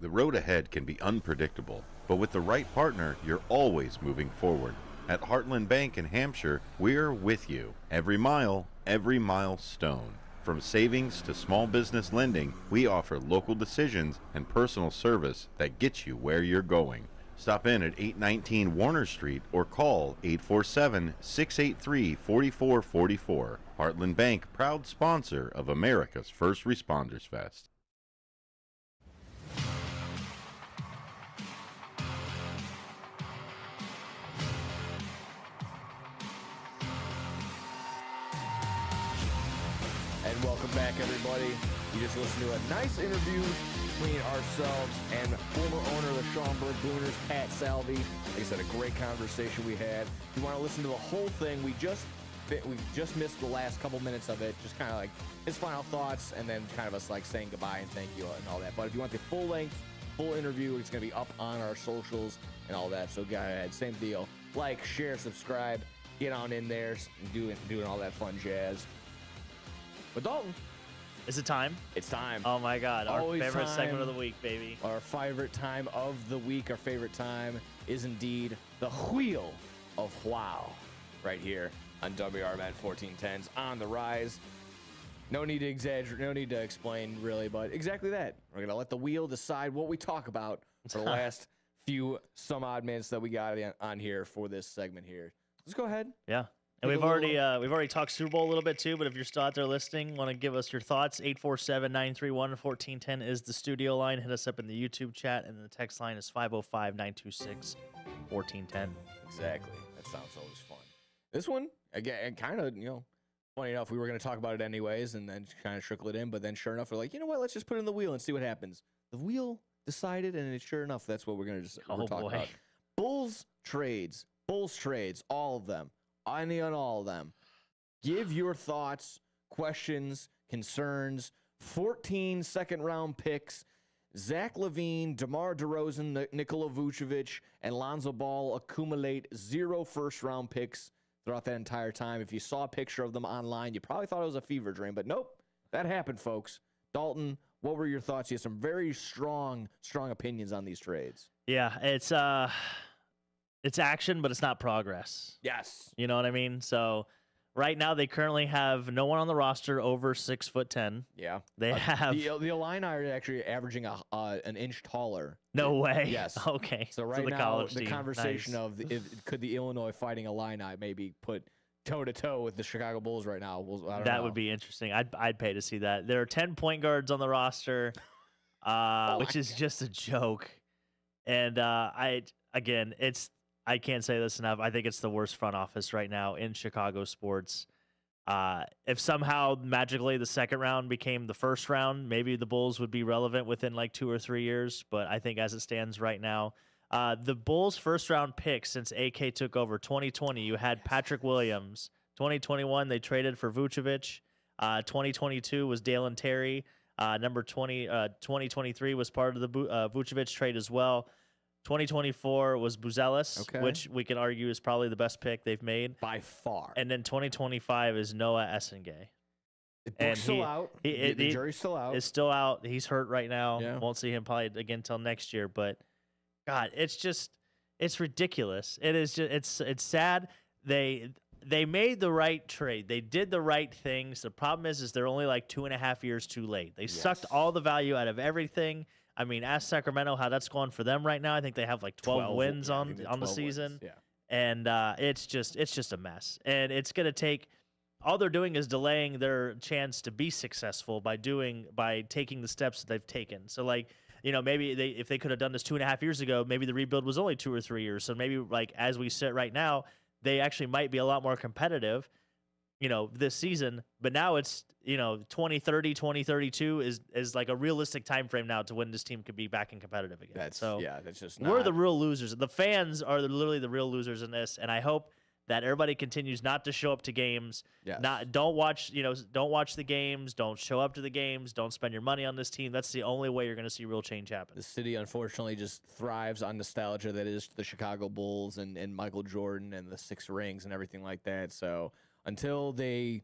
The road ahead can be unpredictable, but with the right partner, you're always moving forward. At Heartland Bank in Hampshire, we're with you. Every mile, every milestone. From savings to small business lending, we offer local decisions and personal service that gets you where you're going. Stop in at 819 Warner Street or call 847-683-4444. Heartland Bank, proud sponsor of America's First Responders Fest. And welcome back, everybody. You just listened to a nice interview between ourselves and former owner of the Schaumburg Boomers, Pat Salvi. Like I said, a great conversation we had. If you want to listen to the whole thing, we just missed the last couple minutes of it, just kind of like his final thoughts, and then kind of us like saying goodbye and thank you and all that. But if you want the full length, full interview, it's going to be up on our socials and all that. So go ahead, same deal. Like, share, subscribe, get on in there, doing all that fun jazz. But Dalton, is it time? It's time. Oh my God! Our Always favorite time. segment of the week, baby. Our favorite time of the week. Our favorite time is indeed the Wheel of Wow, right here on WRMN 1410's On the Rise. No need to exaggerate. No need to explain really, but exactly that. We're gonna let the wheel decide what we talk about for the last few some odd minutes that we got on here for this segment here. Let's go ahead. Yeah. And we've already talked Super Bowl a little bit too, but if you're still out there listening, want to give us your thoughts, 847-931-1410 is the studio line. Hit us up in the YouTube chat, and the text line is 505-926-1410. Exactly. That sounds always fun. This one, again, kind of, funny enough, we were going to talk about it anyways and then kind of trickle it in, but then sure enough, we're like, you know what, let's just put it in the wheel and see what happens. The wheel decided, and sure enough, that's what we're going to talk about. Bulls trades, all of them. Any on all of them. Give your thoughts, questions, concerns. 14 second-round picks. Zach LaVine, DeMar DeRozan, Nikola Vucevic, and Lonzo Ball accumulate 0 first-round picks throughout that entire time. If you saw a picture of them online, you probably thought it was a fever dream, but nope, that happened, folks. Dalton, what were your thoughts? You had some very strong opinions on these trades. Yeah, it's action, but it's not progress. Yes. You know what I mean? So right now they currently have no one on the roster over 6'10". Yeah. They have the Illini are actually averaging an inch taller. No way. Yes. Okay. So right the now the team. conversation Nice. of could the Illinois Fighting Illini maybe put toe to toe with the Chicago Bulls right now? I don't know. Would be interesting. I'd pay to see that. There are 10 point guards on the roster, which is just a joke. And I can't say this enough. I think it's the worst front office right now in Chicago sports. If somehow magically the second round became the first round, maybe the Bulls would be relevant within like 2 or 3 years. But I think as it stands right now, the Bulls' first round pick since AK took over 2020, you had Patrick Williams. 2021, they traded for Vucevic. 2022 was Dalen Terry. 2023 was part of the Vucevic trade as well. 2024 was Buzelis, which we can argue is probably the best pick they've made. By far. And then 2025 is Noah Essengay. And still out. The jury's still out. Is still out. He's hurt right now. Yeah. Won't see him probably again until next year. But, God, it's ridiculous. It is just, it's sad. They made the right trade. They did the right things. The problem is they're only like 2.5 years too late. They sucked all the value out of everything. I mean, ask Sacramento how that's going for them right now. I think they have like 12 wins on the season. Wins, and it's just a mess. And it's going to take all they're doing is delaying their chance to be successful by taking the steps that they've taken. So like, maybe if they could have done this 2.5 years ago, maybe the rebuild was only 2 or 3 years. So maybe like as we sit right now, they actually might be a lot more competitive, this season. But now it's, 2030, 2032 is like a realistic time frame now to when this team could be back and competitive again. That's just we're the real losers. The fans are literally the real losers in this, and I hope that everybody continues not to show up to games. Yes. Don't watch the games, don't show up to the games, don't spend your money on this team. That's the only way you're going to see real change happen. The city unfortunately just thrives on nostalgia that is the Chicago Bulls and Michael Jordan and the 6 rings and everything like that. So until they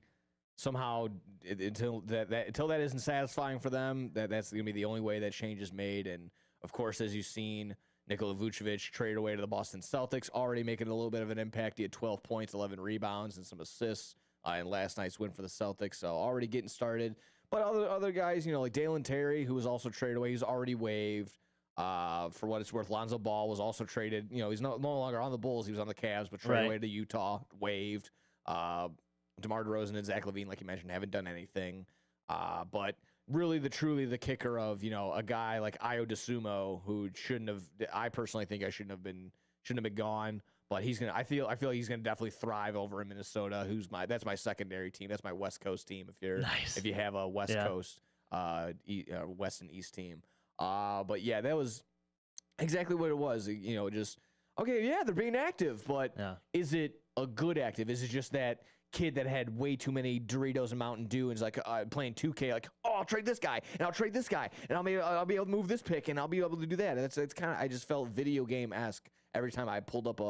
somehow until that isn't satisfying for them, that's going to be the only way that change is made. And Of course, as you've seen, Nikola Vucevic traded away to the Boston Celtics, already making a little bit of an impact. He had 12 points, 11 rebounds, and some assists in last night's win for the Celtics. So already getting started. But other guys, like Dalen Terry, who was also traded away, he's already waived. For what it's worth, Lonzo Ball was also traded. He's no longer on the Bulls. He was on the Cavs, but traded away to Utah, waived. DeMar DeRozan and Zach LaVine, like you mentioned, haven't done anything. But really, truly the kicker of a guy like Ayo Dosunmu, who shouldn't have. I personally think I shouldn't have been gone. But he's gonna. I feel like he's gonna definitely thrive over in Minnesota. That's my secondary team. That's my West Coast team. If you have a West Coast, West and East team. But yeah, that was exactly what it was. Just okay. Yeah, they're being active, but is it a good active? Is it just that kid that had way too many Doritos and Mountain Dew and is like playing 2K, like, oh, I'll trade this guy and I'll trade this guy and I'll be able to move this pick and I'll be able to do that. And it's kind of, I just felt video game-esque every time I pulled up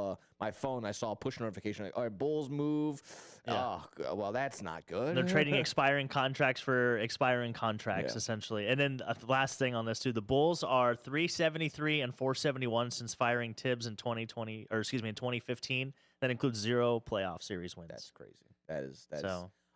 my phone. I saw a push notification like, all right, Bulls move. Oh, well, that's not good. They're trading expiring contracts for expiring contracts, essentially. And then the last thing on this too, the Bulls are 373 and 471 since firing Tibbs in 2015. That includes 0 playoff series wins. That's crazy. That is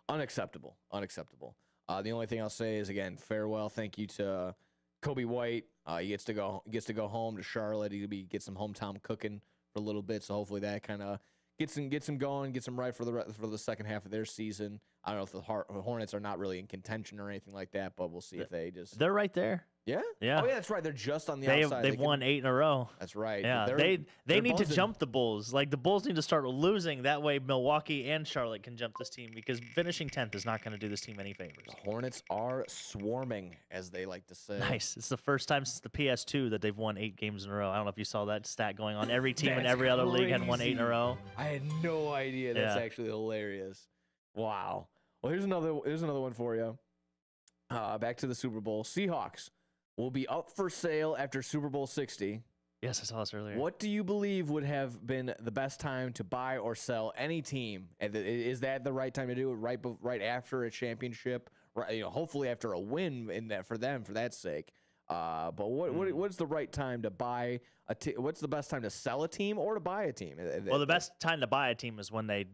unacceptable. Unacceptable. The only thing I'll say is, again, farewell. Thank you to Kobe White. He gets to go home to Charlotte. He'll get some hometown cooking for a little bit. So hopefully that kind of gets him going, gets him right for the second half of their season. I don't know if the Hornets are not really in contention or anything like that, but we'll see if they just. They're right there. Yeah? Yeah. Oh, yeah, that's right. They're just on the outside. They've won 8 in a row. That's right. Yeah. They need to jump the Bulls. Like, the Bulls need to start losing. That way Milwaukee and Charlotte can jump this team, because finishing 10th is not going to do this team any favors. The Hornets are swarming, as they like to say. Nice. It's the first time since the PS2 that they've won 8 games in a row. I don't know if you saw that stat going on. Every team in every other league had won 8 in a row. I had no idea. That's actually hilarious. Wow. Well, here's another one for you. Back to the Super Bowl. Seahawks will be up for sale after Super Bowl 60. Yes, I saw this earlier. What do you believe would have been the best time to buy or sell any team? Is that the right time to do it? Right after a championship? Right, hopefully after a win in that for them, for that sake. But what's the right time to buy what's the best time to sell a team or to buy a team? Well, the best time to buy a team is when they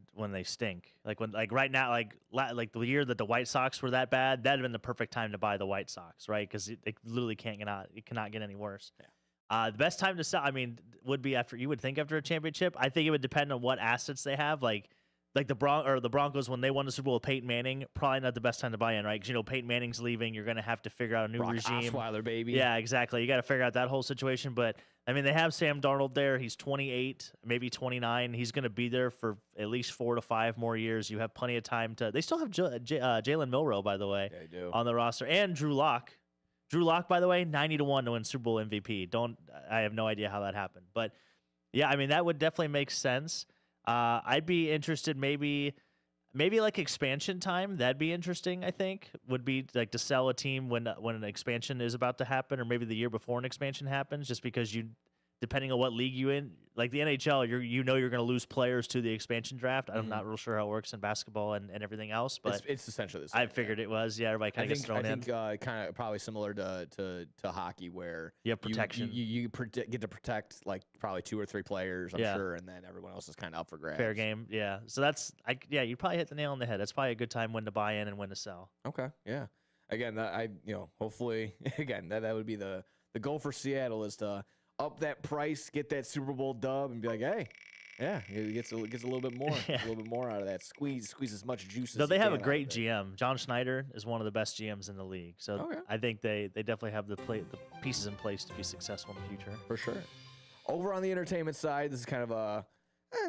stink. Like right now, like the year that the White Sox were that bad, that'd have been the perfect time to buy the White Sox, right? Because it literally cannot get any worse. Yeah. The best time to sell, would be after a championship. I think it would depend on what assets they have. Like the Broncos, when they won the Super Bowl with Peyton Manning, probably not the best time to buy in, right? Because Peyton Manning's leaving, you're going to have to figure out a new regime. Osweiler, baby. Yeah, exactly. You got to figure out that whole situation. But they have Sam Darnold there. He's 28, maybe 29. He's going to be there for at least 4 to 5 more years. You have plenty of time to. They still have Jalen Milroe, by the way, on the roster, and Drew Lock. Drew Lock, by the way, 90-1 to win Super Bowl MVP. I have no idea how that happened, but yeah, that would definitely make sense. I'd be interested maybe like expansion time. That'd be interesting, I think. Would be like to sell a team when an expansion is about to happen, or maybe the year before an expansion happens, just because depending on what league you in, like the NHL, you're going to lose players to the expansion draft. I'm not real sure how it works in basketball and everything else, but it's essentially the same. I figured it was. Yeah, everybody kind of gets thrown in. I think kind of probably similar to hockey, where you have protection. You get to protect like probably 2 or 3 players, I'm sure, and then everyone else is kind of up for grabs. Fair game, yeah. So you probably hit the nail on the head. That's probably a good time when to buy in and when to sell. Okay, yeah. Again, hopefully, again, that would be the goal for Seattle, is to up that price, get that Super Bowl dub, and be like, hey, yeah, it gets a little bit more, a little bit more out of that. Squeeze as much juice as they have a great GM. John Schneider is one of the best GMs in the league. So I think they definitely have the pieces in place to be successful in the future. For sure. Over on the entertainment side, this is kind of a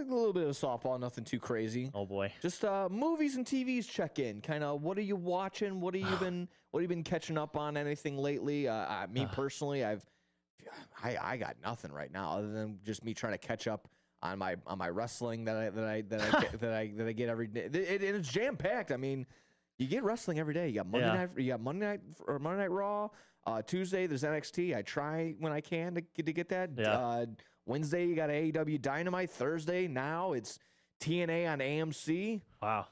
little bit of softball, nothing too crazy. Oh boy. Just movies and TVs check-in. Kind of, what are you watching? What have you been catching up on? Anything lately? Me personally, I got nothing right now other than just me trying to catch up on my wrestling that I get every day. It's jam packed. You get wrestling every day. You got Monday night. You got Monday Night Raw. Tuesday there's NXT. I try when I can to get that. Yeah. Wednesday you got AEW Dynamite. Thursday now it's TNA on AMC. Wow.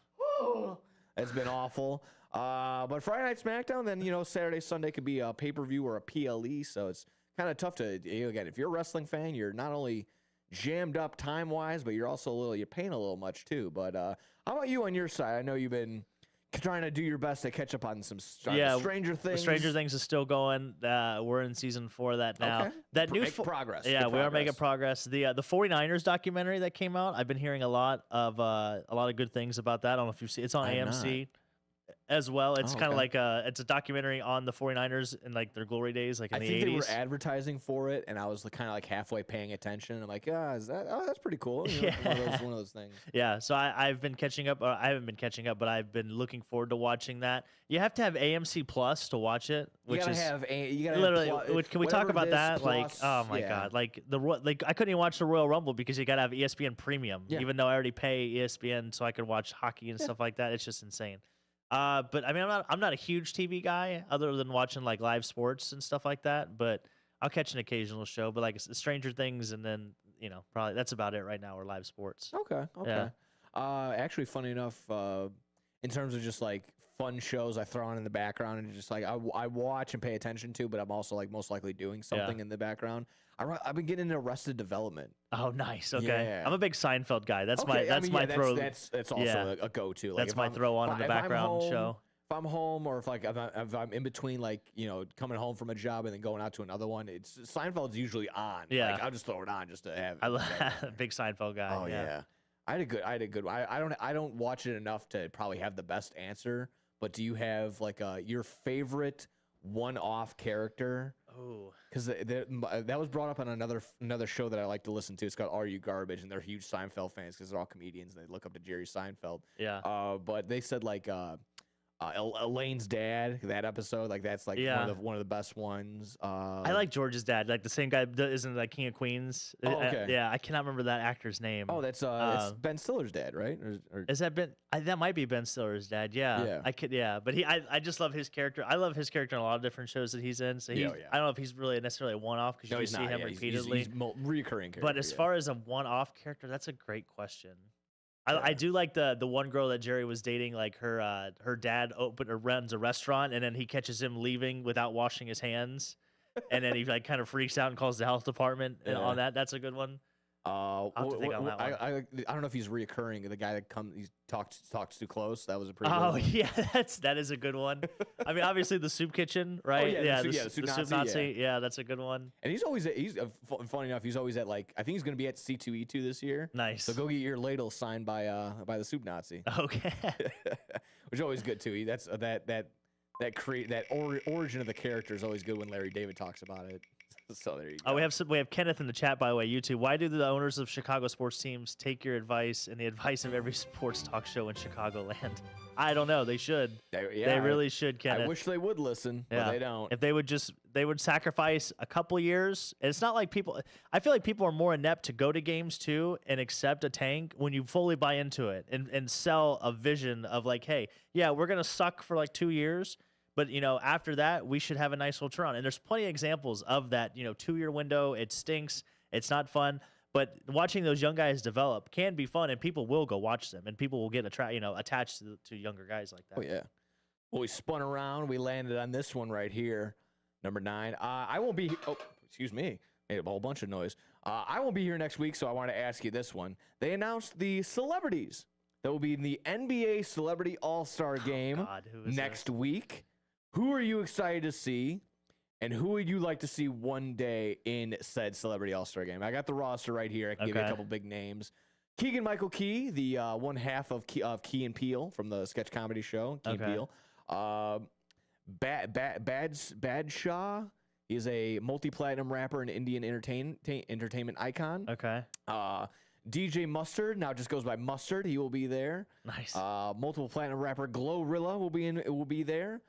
That's been awful. But Friday Night SmackDown. Then Saturday Sunday could be a pay-per-view or a PLE. So it's kind of tough to, again, if you're a wrestling fan, you're not only jammed up time-wise, but you're also you're paying a little much too. But how about you on your side? I know you've been trying to do your best to catch up on some Stranger Things. Stranger Things is still going. We're in season 4 of that now. Okay. That new progress. Yeah, we are making progress. The 49ers documentary that came out, I've been hearing a lot of good things about that. I don't know if you've seen. It's on AMC. As well. It's kind of like it's a documentary on the 49ers in like their glory days, like in the 80s. I think they were advertising for it, and I was kind of like halfway paying attention. I'm like, that's pretty cool. One of those things. Yeah, so I've been catching up. I haven't been catching up, but I've been looking forward to watching that. You have to have AMC Plus to watch it, which you gotta literally. Can we talk about that? Plus, oh my god, I couldn't even watch the Royal Rumble because you gotta have ESPN Premium, even though I already pay ESPN so I can watch hockey and stuff like that. It's just insane. But I mean, I'm not a huge TV guy other than watching like live sports and stuff like that. But I'll catch an occasional show. But like Stranger Things, and then probably that's about it right now. Or live sports. Okay. Yeah. Actually, funny enough, in terms of just like fun shows I throw on in the background and just like I watch and pay attention to, but I'm also like most likely doing something in the background. I've been getting into Arrested Development. Oh, nice. Okay, Yeah. I'm a big Seinfeld guy. That's okay. my throw. That's also a go-to. Like that's my throw on in the background show. If I'm home, or if I'm in between, like coming home from a job and then going out to another one, Seinfeld's usually on. Yeah, like, I'll just throw it on just to have it. I'm big Seinfeld guy. Oh yeah. I had a good one. I don't watch it enough to probably have the best answer. But do you have like your favorite one-off character? Oh, because that was brought up on another show that I like to listen to. It's called Are You Garbage? And they're huge Seinfeld fans because they're all comedians. And they look up to Jerry Seinfeld. Yeah. But they said like Elaine's dad, that episode, like that's like one of the best ones. I like George's dad, like the same guy that isn't like King of Queens. Oh, okay. Yeah, I cannot remember that actor's name. Oh, that's it's Ben Stiller's dad, right? Or is that Ben? That might be Ben Stiller's dad. Yeah. I could. Yeah, but I just love his character. I love his character in a lot of different shows that he's in. So I don't know if he's really necessarily a one-off because you see him repeatedly. He's recurring character. But as far as a one-off character, that's a great question. I do like the one girl that Jerry was dating, like her dad runs a restaurant, and then he catches him leaving without washing his hands, and then he like kind of freaks out and calls the health department on that. That's a good one. I don't know if he's reoccurring. The guy that he talks too close. That was a pretty. Oh yeah, that is a good one. I mean, obviously the soup kitchen, right? The soup Nazi. Yeah, that's a good one. And he's funny enough. He's always at like I think he's going to be at C2E2 this year. Nice. So go get your ladle signed by the soup Nazi. Okay. Which is always good too. That's that origin of the character is always good when Larry David talks about it. So there you go. We have Kenneth in the chat, by the way. YouTube. Why do the owners of Chicago sports teams take your advice and the advice of every sports talk show in Chicagoland? I don't know. They should. They really should, Kenneth. I wish they would listen, but they don't. If they would sacrifice a couple years. And it's not like people. I feel like people are more inept to go to games too and accept a tank when you fully buy into it and sell a vision of like, hey, yeah, we're gonna suck for like 2 years. But, after that, we should have a nice little turnaround. And there's plenty of examples of that, 2-year window. It stinks. It's not fun. But watching those young guys develop can be fun, and people will go watch them, and people will get attached to younger guys like that. Oh, yeah. Well, we spun around. We landed on this one right here, number 9. I won't be – oh, excuse me. Made a whole bunch of noise. I won't be here next week, so I want to ask you this one. They announced the celebrities that will be in the NBA Celebrity All-Star Game next week. Who are you excited to see, and who would you like to see one day in said Celebrity All-Star Game? I got the roster right here. I can give you a couple big names. Keegan-Michael Key, the one half of Key and Peele from the sketch comedy show, Key and Peele. Badshaw is a multi-platinum rapper and Indian entertainment icon. Okay. DJ Mustard, now just goes by Mustard. He will be there. Nice. Multiple platinum rapper Glorilla will be there.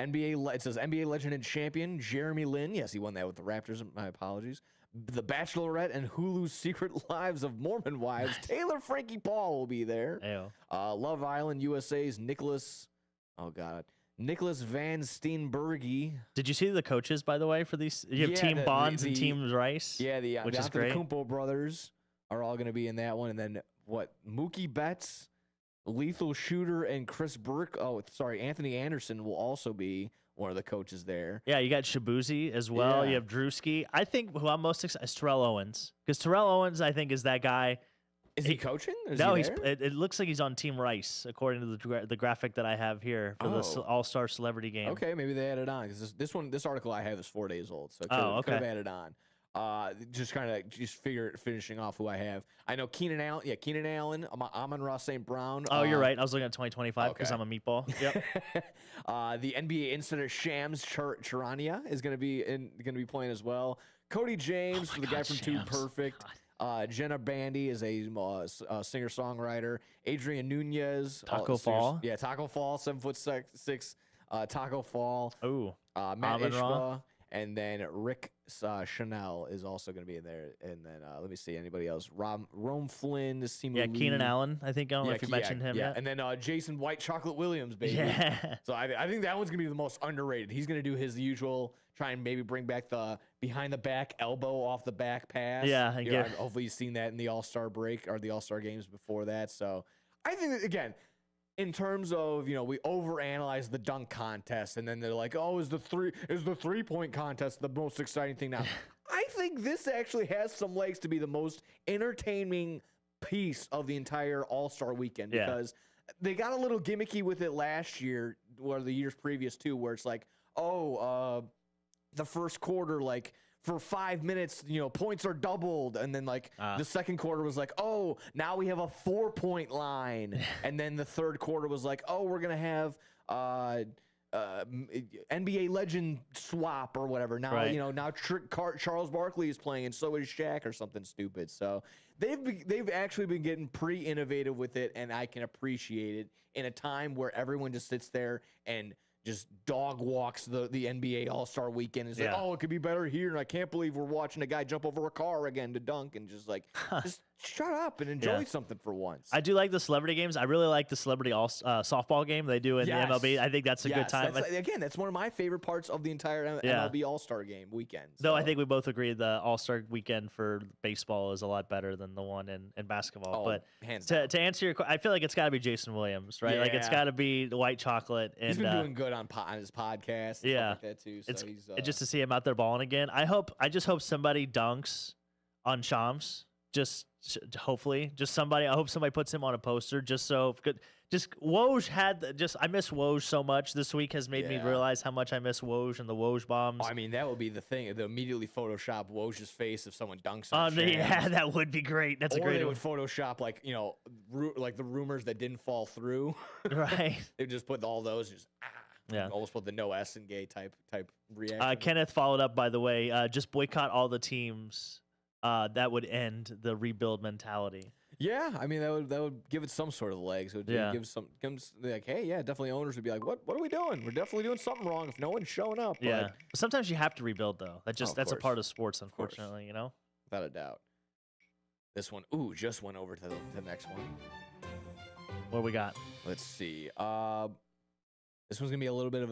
It says NBA legend and champion Jeremy Lin. Yes, he won that with the Raptors. My apologies. The Bachelorette and Hulu's Secret Lives of Mormon Wives. Taylor Frankie Paul will be there. Love Island USA's Nicholas Van Steenberge. Did you see the coaches, by the way, for these? You have Team Bonds and Team Rice. Yeah, which is great. The Kumpo brothers are all going to be in that one. And then Mookie Betts, Lethal Shooter, and Chris Burke. Anthony Anderson will also be one of the coaches there. Yeah, you got Shabuzi as well. Yeah. You have Drewski. I think who I'm most excited is Terrell Owens, because Terrell Owens, I think, is that guy. Is he coaching? No, it looks like he's on Team Rice, according to the graphic that I have here for the All-Star Celebrity Game. Okay, maybe they added on because this article I have is 4 days old, so it could have added on. Just finishing off who I have. I know Keenan Allen. Yeah, Keenan Allen. Amon-Ra St. Brown. Oh, you're right. I was looking at 2025 because I'm a meatball. Yep. The NBA insider Shams Charania is going to be playing as well. Cody James, the guy from Too Perfect. Jenna Bandy is a singer-songwriter. Adrian Nunez. Taco Fall. Yeah, Taco Fall, 7'6". Taco Fall. Ooh. Matt Ishba. And then Rick Chanel is also going to be in there. And then let me see anybody else. Rome Flynn, Simu Lee. Keenan Allen. I think I don't know if you mentioned him yet. And then Jason White Chocolate Williams, baby. Yeah. So I think that one's going to be the most underrated. He's going to do his usual, try and maybe bring back the behind the back elbow off the back pass. Yeah. Hopefully you've seen that in the All-Star break or the All-Star games before that. So I think, again, in terms of, we overanalyze the dunk contest, and then they're like, oh, is the 3-point contest the most exciting thing now? I think this actually has some legs to be the most entertaining piece of the entire All-Star weekend because they got a little gimmicky with it last year or the years previous too, where it's like, the first quarter, like, for 5 minutes, points are doubled. And then, the second quarter was like, oh, now we have a 4-point line. And then the third quarter was like, oh, we're going to have NBA legend swap or whatever. Now, now Charles Barkley is playing and so is Shaq or something stupid. So they've actually been getting pretty innovative with it, and I can appreciate it in a time where everyone just sits there and just dog walks the NBA All-Star weekend and says, oh, it could be better here, and I can't believe we're watching a guy jump over a car again to dunk, and just just shut up and enjoy something for once. I do like the celebrity games. I really like the celebrity softball game they do in the MLB. I think that's a good time. That's one of my favorite parts of the entire MLB All-Star game weekend. Though I think we both agree the All-Star weekend for baseball is a lot better than the one in basketball. But to answer your question, I feel like it's got to be Jason Williams, right? Yeah. Like it's got to be the White Chocolate. And, he's been doing good on his podcast. And stuff like that too. So it's just to see him out there balling again. I just hope somebody dunks on Shams. Hopefully, I hope somebody puts him on a poster just so good. Just Woj I miss Woj so much. This week has made me realize how much I miss Woj and the Woj bombs. I mean, that would be the thing. They immediately Photoshop Woj's face if someone dunks on Shams. Yeah, that would be great. That's a great one. They would Photoshop like the rumors that didn't fall through. Right. They just put all those almost put the no S and gay type reaction. Kenneth followed up, by the way, just boycott all the teams. That would end the rebuild mentality. Yeah, I mean that would give it some sort of legs. It would give like, hey, definitely owners would be like, what are we doing? We're definitely doing something wrong if no one's showing up. Yeah, but sometimes you have to rebuild though. That's a part of sports, unfortunately. Without a doubt. This one, just went over to the next one. What we got? Let's see. This one's gonna be a little bit of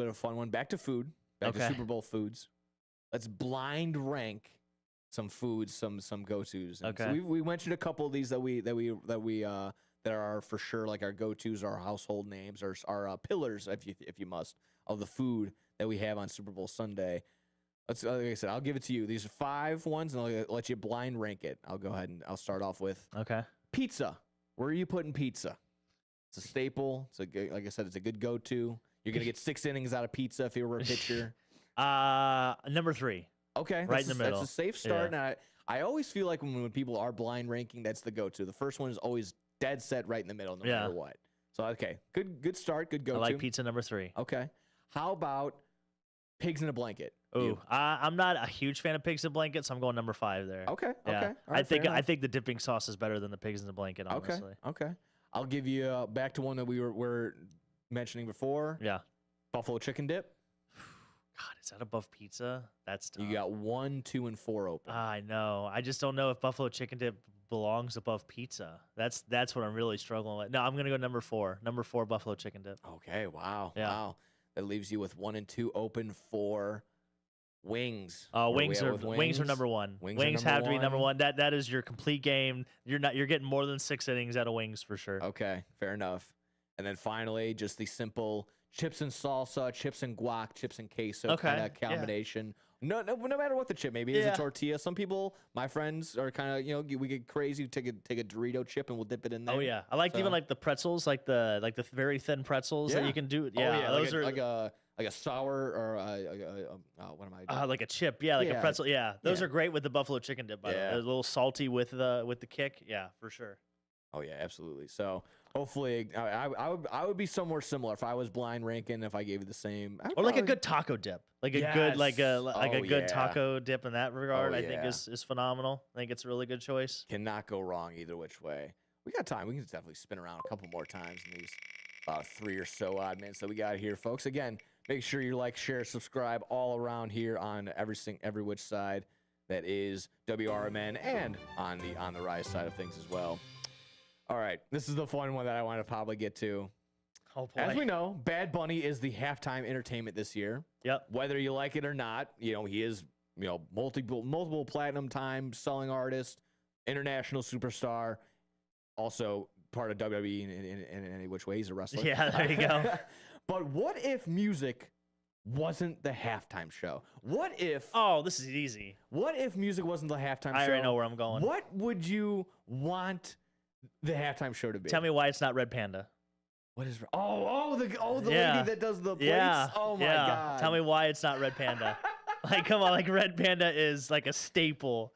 a fun one. Back to food. Back to Super Bowl foods. Let's blind rank some foods, some go-tos. And so we mentioned a couple of these that are for sure like our go-tos, our household names, our pillars, if you must, of the food that we have on Super Bowl Sunday. Like I said, I'll give it to you. These are 5 ones, and I'll let you blind rank it. I'll go ahead and I'll start off with pizza. Where are you putting pizza? It's a staple. Like I said, it's a good go-to. You're gonna get 6 innings out of pizza if you were a pitcher. Number 3. Okay, right in the middle. That's a safe start. And I always feel like when people are blind ranking, that's the go-to. The first one is always dead set right in the middle, no matter what. So good start, good go-to. I like pizza number 3. Okay, how about pigs in a blanket? Ooh, I'm not a huge fan of pigs in a blanket, so I'm going number 5 there. Okay, yeah. Okay. Right, I think the dipping sauce is better than the pigs in the blanket. Honestly. Okay. I'll give you back to one that we were mentioning before. Yeah. Buffalo chicken dip. God, is that above pizza? That's tough. You got 1, 2, and 4 open. I know. I just don't know if buffalo chicken dip belongs above pizza. That's what I'm really struggling with. No, I'm gonna go number 4. Number 4, buffalo chicken dip. Okay. Wow. Yeah. Wow. That leaves you with 1 and 2 open for wings. Wings are number 1. Wings have to be number 1. That is your complete game. You're getting more than 6 innings out of wings for sure. Okay. Fair enough. And then finally, just the simple chips and salsa, chips and guac, chips and queso kind of combination. No matter what the chip may be, is a tortilla. Some people, my friends, are kind of we get crazy. Take a Dorito chip and we'll dip it in there. Oh yeah, I like even like the pretzels, like the very thin pretzels that you can do. Yeah, those are like a sour or what am I? Like a chip, like a pretzel. Yeah, those are great with the buffalo chicken dip. By the way. They're a little salty with the kick. Yeah, for sure. Oh yeah, absolutely. So hopefully, I would be somewhere similar if I was blind ranking. If I gave you the same, or like a good taco dip, like a good good taco dip in that regard. I think is phenomenal. I think it's a really good choice. Cannot go wrong either which way. We got time. We can definitely spin around a couple more times in these 3 or so odd minutes that we got here, folks. Again, make sure you like, share, subscribe all around here on every which side that is WRMN and on the Rise side of things as well. All right, this is the fun one that I want to probably get to. Oh boy. As we know, Bad Bunny is the halftime entertainment this year. Yep. Whether you like it or not, he is multiple platinum time selling artist, international superstar, also part of WWE in any which way. He's a wrestler. Yeah, there you go. But what if music wasn't the halftime show? What if... Oh, this is easy. What if music wasn't the halftime show? I already know where I'm going. What would you want the halftime show to be? Tell me why it's not Red Panda. What is... Oh, the lady that does the plates? Yeah. Oh, my God. Tell me why it's not Red Panda. Like, come on. Like, Red Panda is like a staple.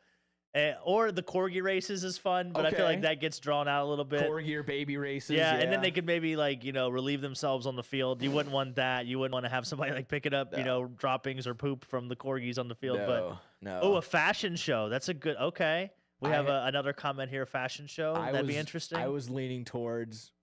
Or the corgi races is fun, but I feel like that gets drawn out a little bit. Corgi or baby races. Yeah, and then they could maybe relieve themselves on the field. You wouldn't want that. You wouldn't want to have somebody picking up droppings or poop from the corgis on the field. No. Oh, a fashion show. That's a good. Okay, we have another comment here. Fashion show. That'd be interesting. I was leaning towards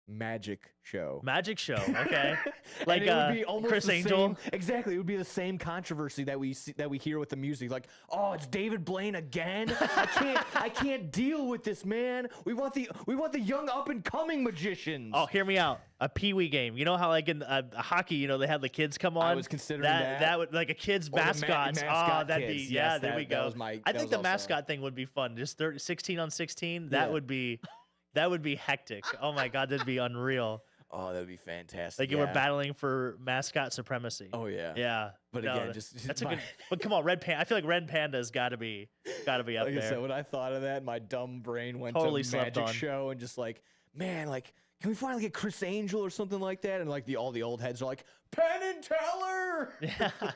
magic show. Magic show. Okay, like it would be almost Chris the Angel. Same, exactly, it would be the same controversy that we hear with the music. Like, oh, it's David Blaine again. I can't deal with this, man. We want the young up and coming magicians. Oh, hear me out. A Pee-wee game. You know how like in hockey, they have the kids come on. I was considering that. That would like a kids mascots. That'd be there we go. I think the mascot thing would be fun. Just 16 on 16. That would be. That would be hectic. Oh my God, that'd be unreal. Oh, that'd be fantastic. Like you were battling for mascot supremacy. Oh yeah. Yeah. But again, that's a good. But come on, Red Panda. I feel like Red Panda's got to be up like there. Like I said, when I thought of that, my dumb brain went totally to magic show and just like, man, like, can we finally get Chris Angel or something like that? And like all the old heads are like, Penn and Teller,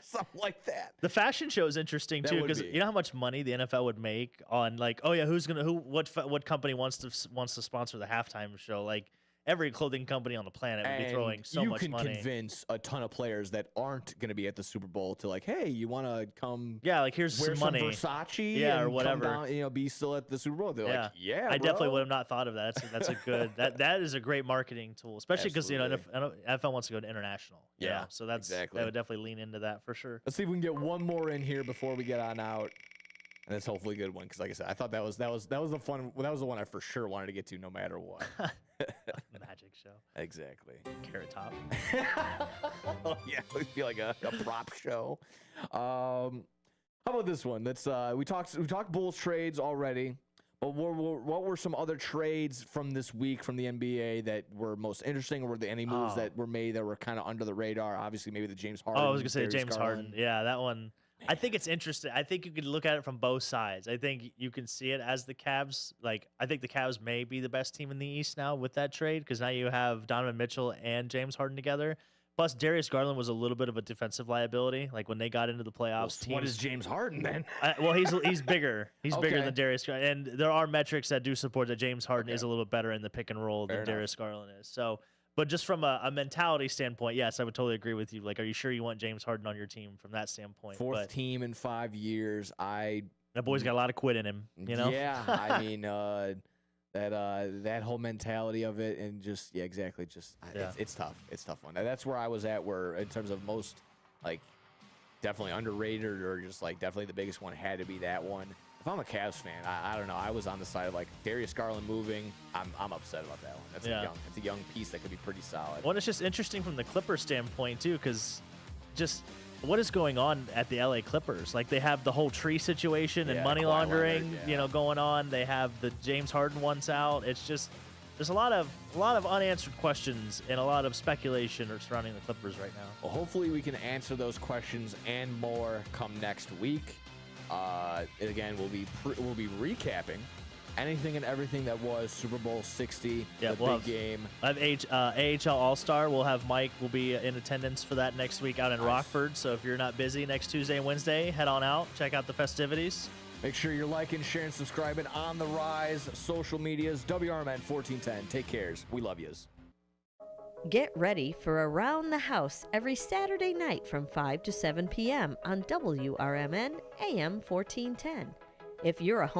something like that. The fashion show is interesting too because you know how much money the NFL would make on like, oh yeah, what company wants to sponsor the halftime show? Like every clothing company on the planet would be throwing so much money. You can convince a ton of players that aren't going to be at the Super Bowl to like, hey, you want to come? Yeah, like here's wear some money, Versace, or whatever. Come down, be still at the Super Bowl. They're like, yeah, I definitely would have not thought of that. That's a good. that is a great marketing tool, especially because NFL wants to go to international. Yeah, so that would definitely lean into that for sure. Let's see if we can get one more in here before we get on out. And it's hopefully a good one because, like I said, I thought that was the fun. That was the one I for sure wanted to get to, no matter what. Magic show. Exactly. Carrot Top. Oh yeah, it would be like a prop show. How about this one? That's we talked Bulls trades already, but what were some other trades from this week from the NBA that were most interesting, or were there any moves that were made that were kind of under the radar? Obviously, maybe the James Harden. Oh, I was gonna say James Harden. Yeah, that one. I think it's interesting. I think you could look at it from both sides. I think you can see it as the Cavs. Like, I think the Cavs may be the best team in the East now with that trade because now you have Donovan Mitchell and James Harden together. Plus, Darius Garland was a little bit of a defensive liability. Like when they got into the playoffs, what is James Harden then? Well, he's bigger. He's bigger than Darius Garland, and there are metrics that do support that James Harden is a little bit better in the pick and roll than Darius Garland is. So. But just from a mentality standpoint, yes, I would totally agree with you. Like, are you sure you want James Harden on your team from that standpoint? Fourth team in 5 years. That boy's got a lot of quit in him, you know? Yeah, I mean, that whole mentality of it and just, exactly. Just, it's tough. It's a tough one. That's where I was at where in terms of most, like, definitely underrated or just, like, definitely the biggest one had to be that one. If I'm a Cavs fan, I don't know. I was on the side of like Darius Garland moving. I'm upset about that one. That's a young piece that could be pretty solid. Well, it's just interesting from the Clippers standpoint too, because just what is going on at the LA Clippers? Like they have the whole tree situation and money laundering, going on. They have the James Harden ones out. It's just there's a lot of unanswered questions and a lot of speculation surrounding the Clippers right now. Well, hopefully we can answer those questions and more come next week. Again, we'll be recapping anything and everything that was Super Bowl 60, the big game. I have AHL All-Star. We'll have Mike will be in attendance for that next week out in Rockford. So if you're not busy next Tuesday and Wednesday, head on out, check out the festivities. Make sure you're liking, sharing, subscribing on the Rise social medias. WRMN 1410. Take cares. We love yous. Get ready for Around the House every Saturday night from 5 to 7 p.m. on WRMN AM 1410. If you're a home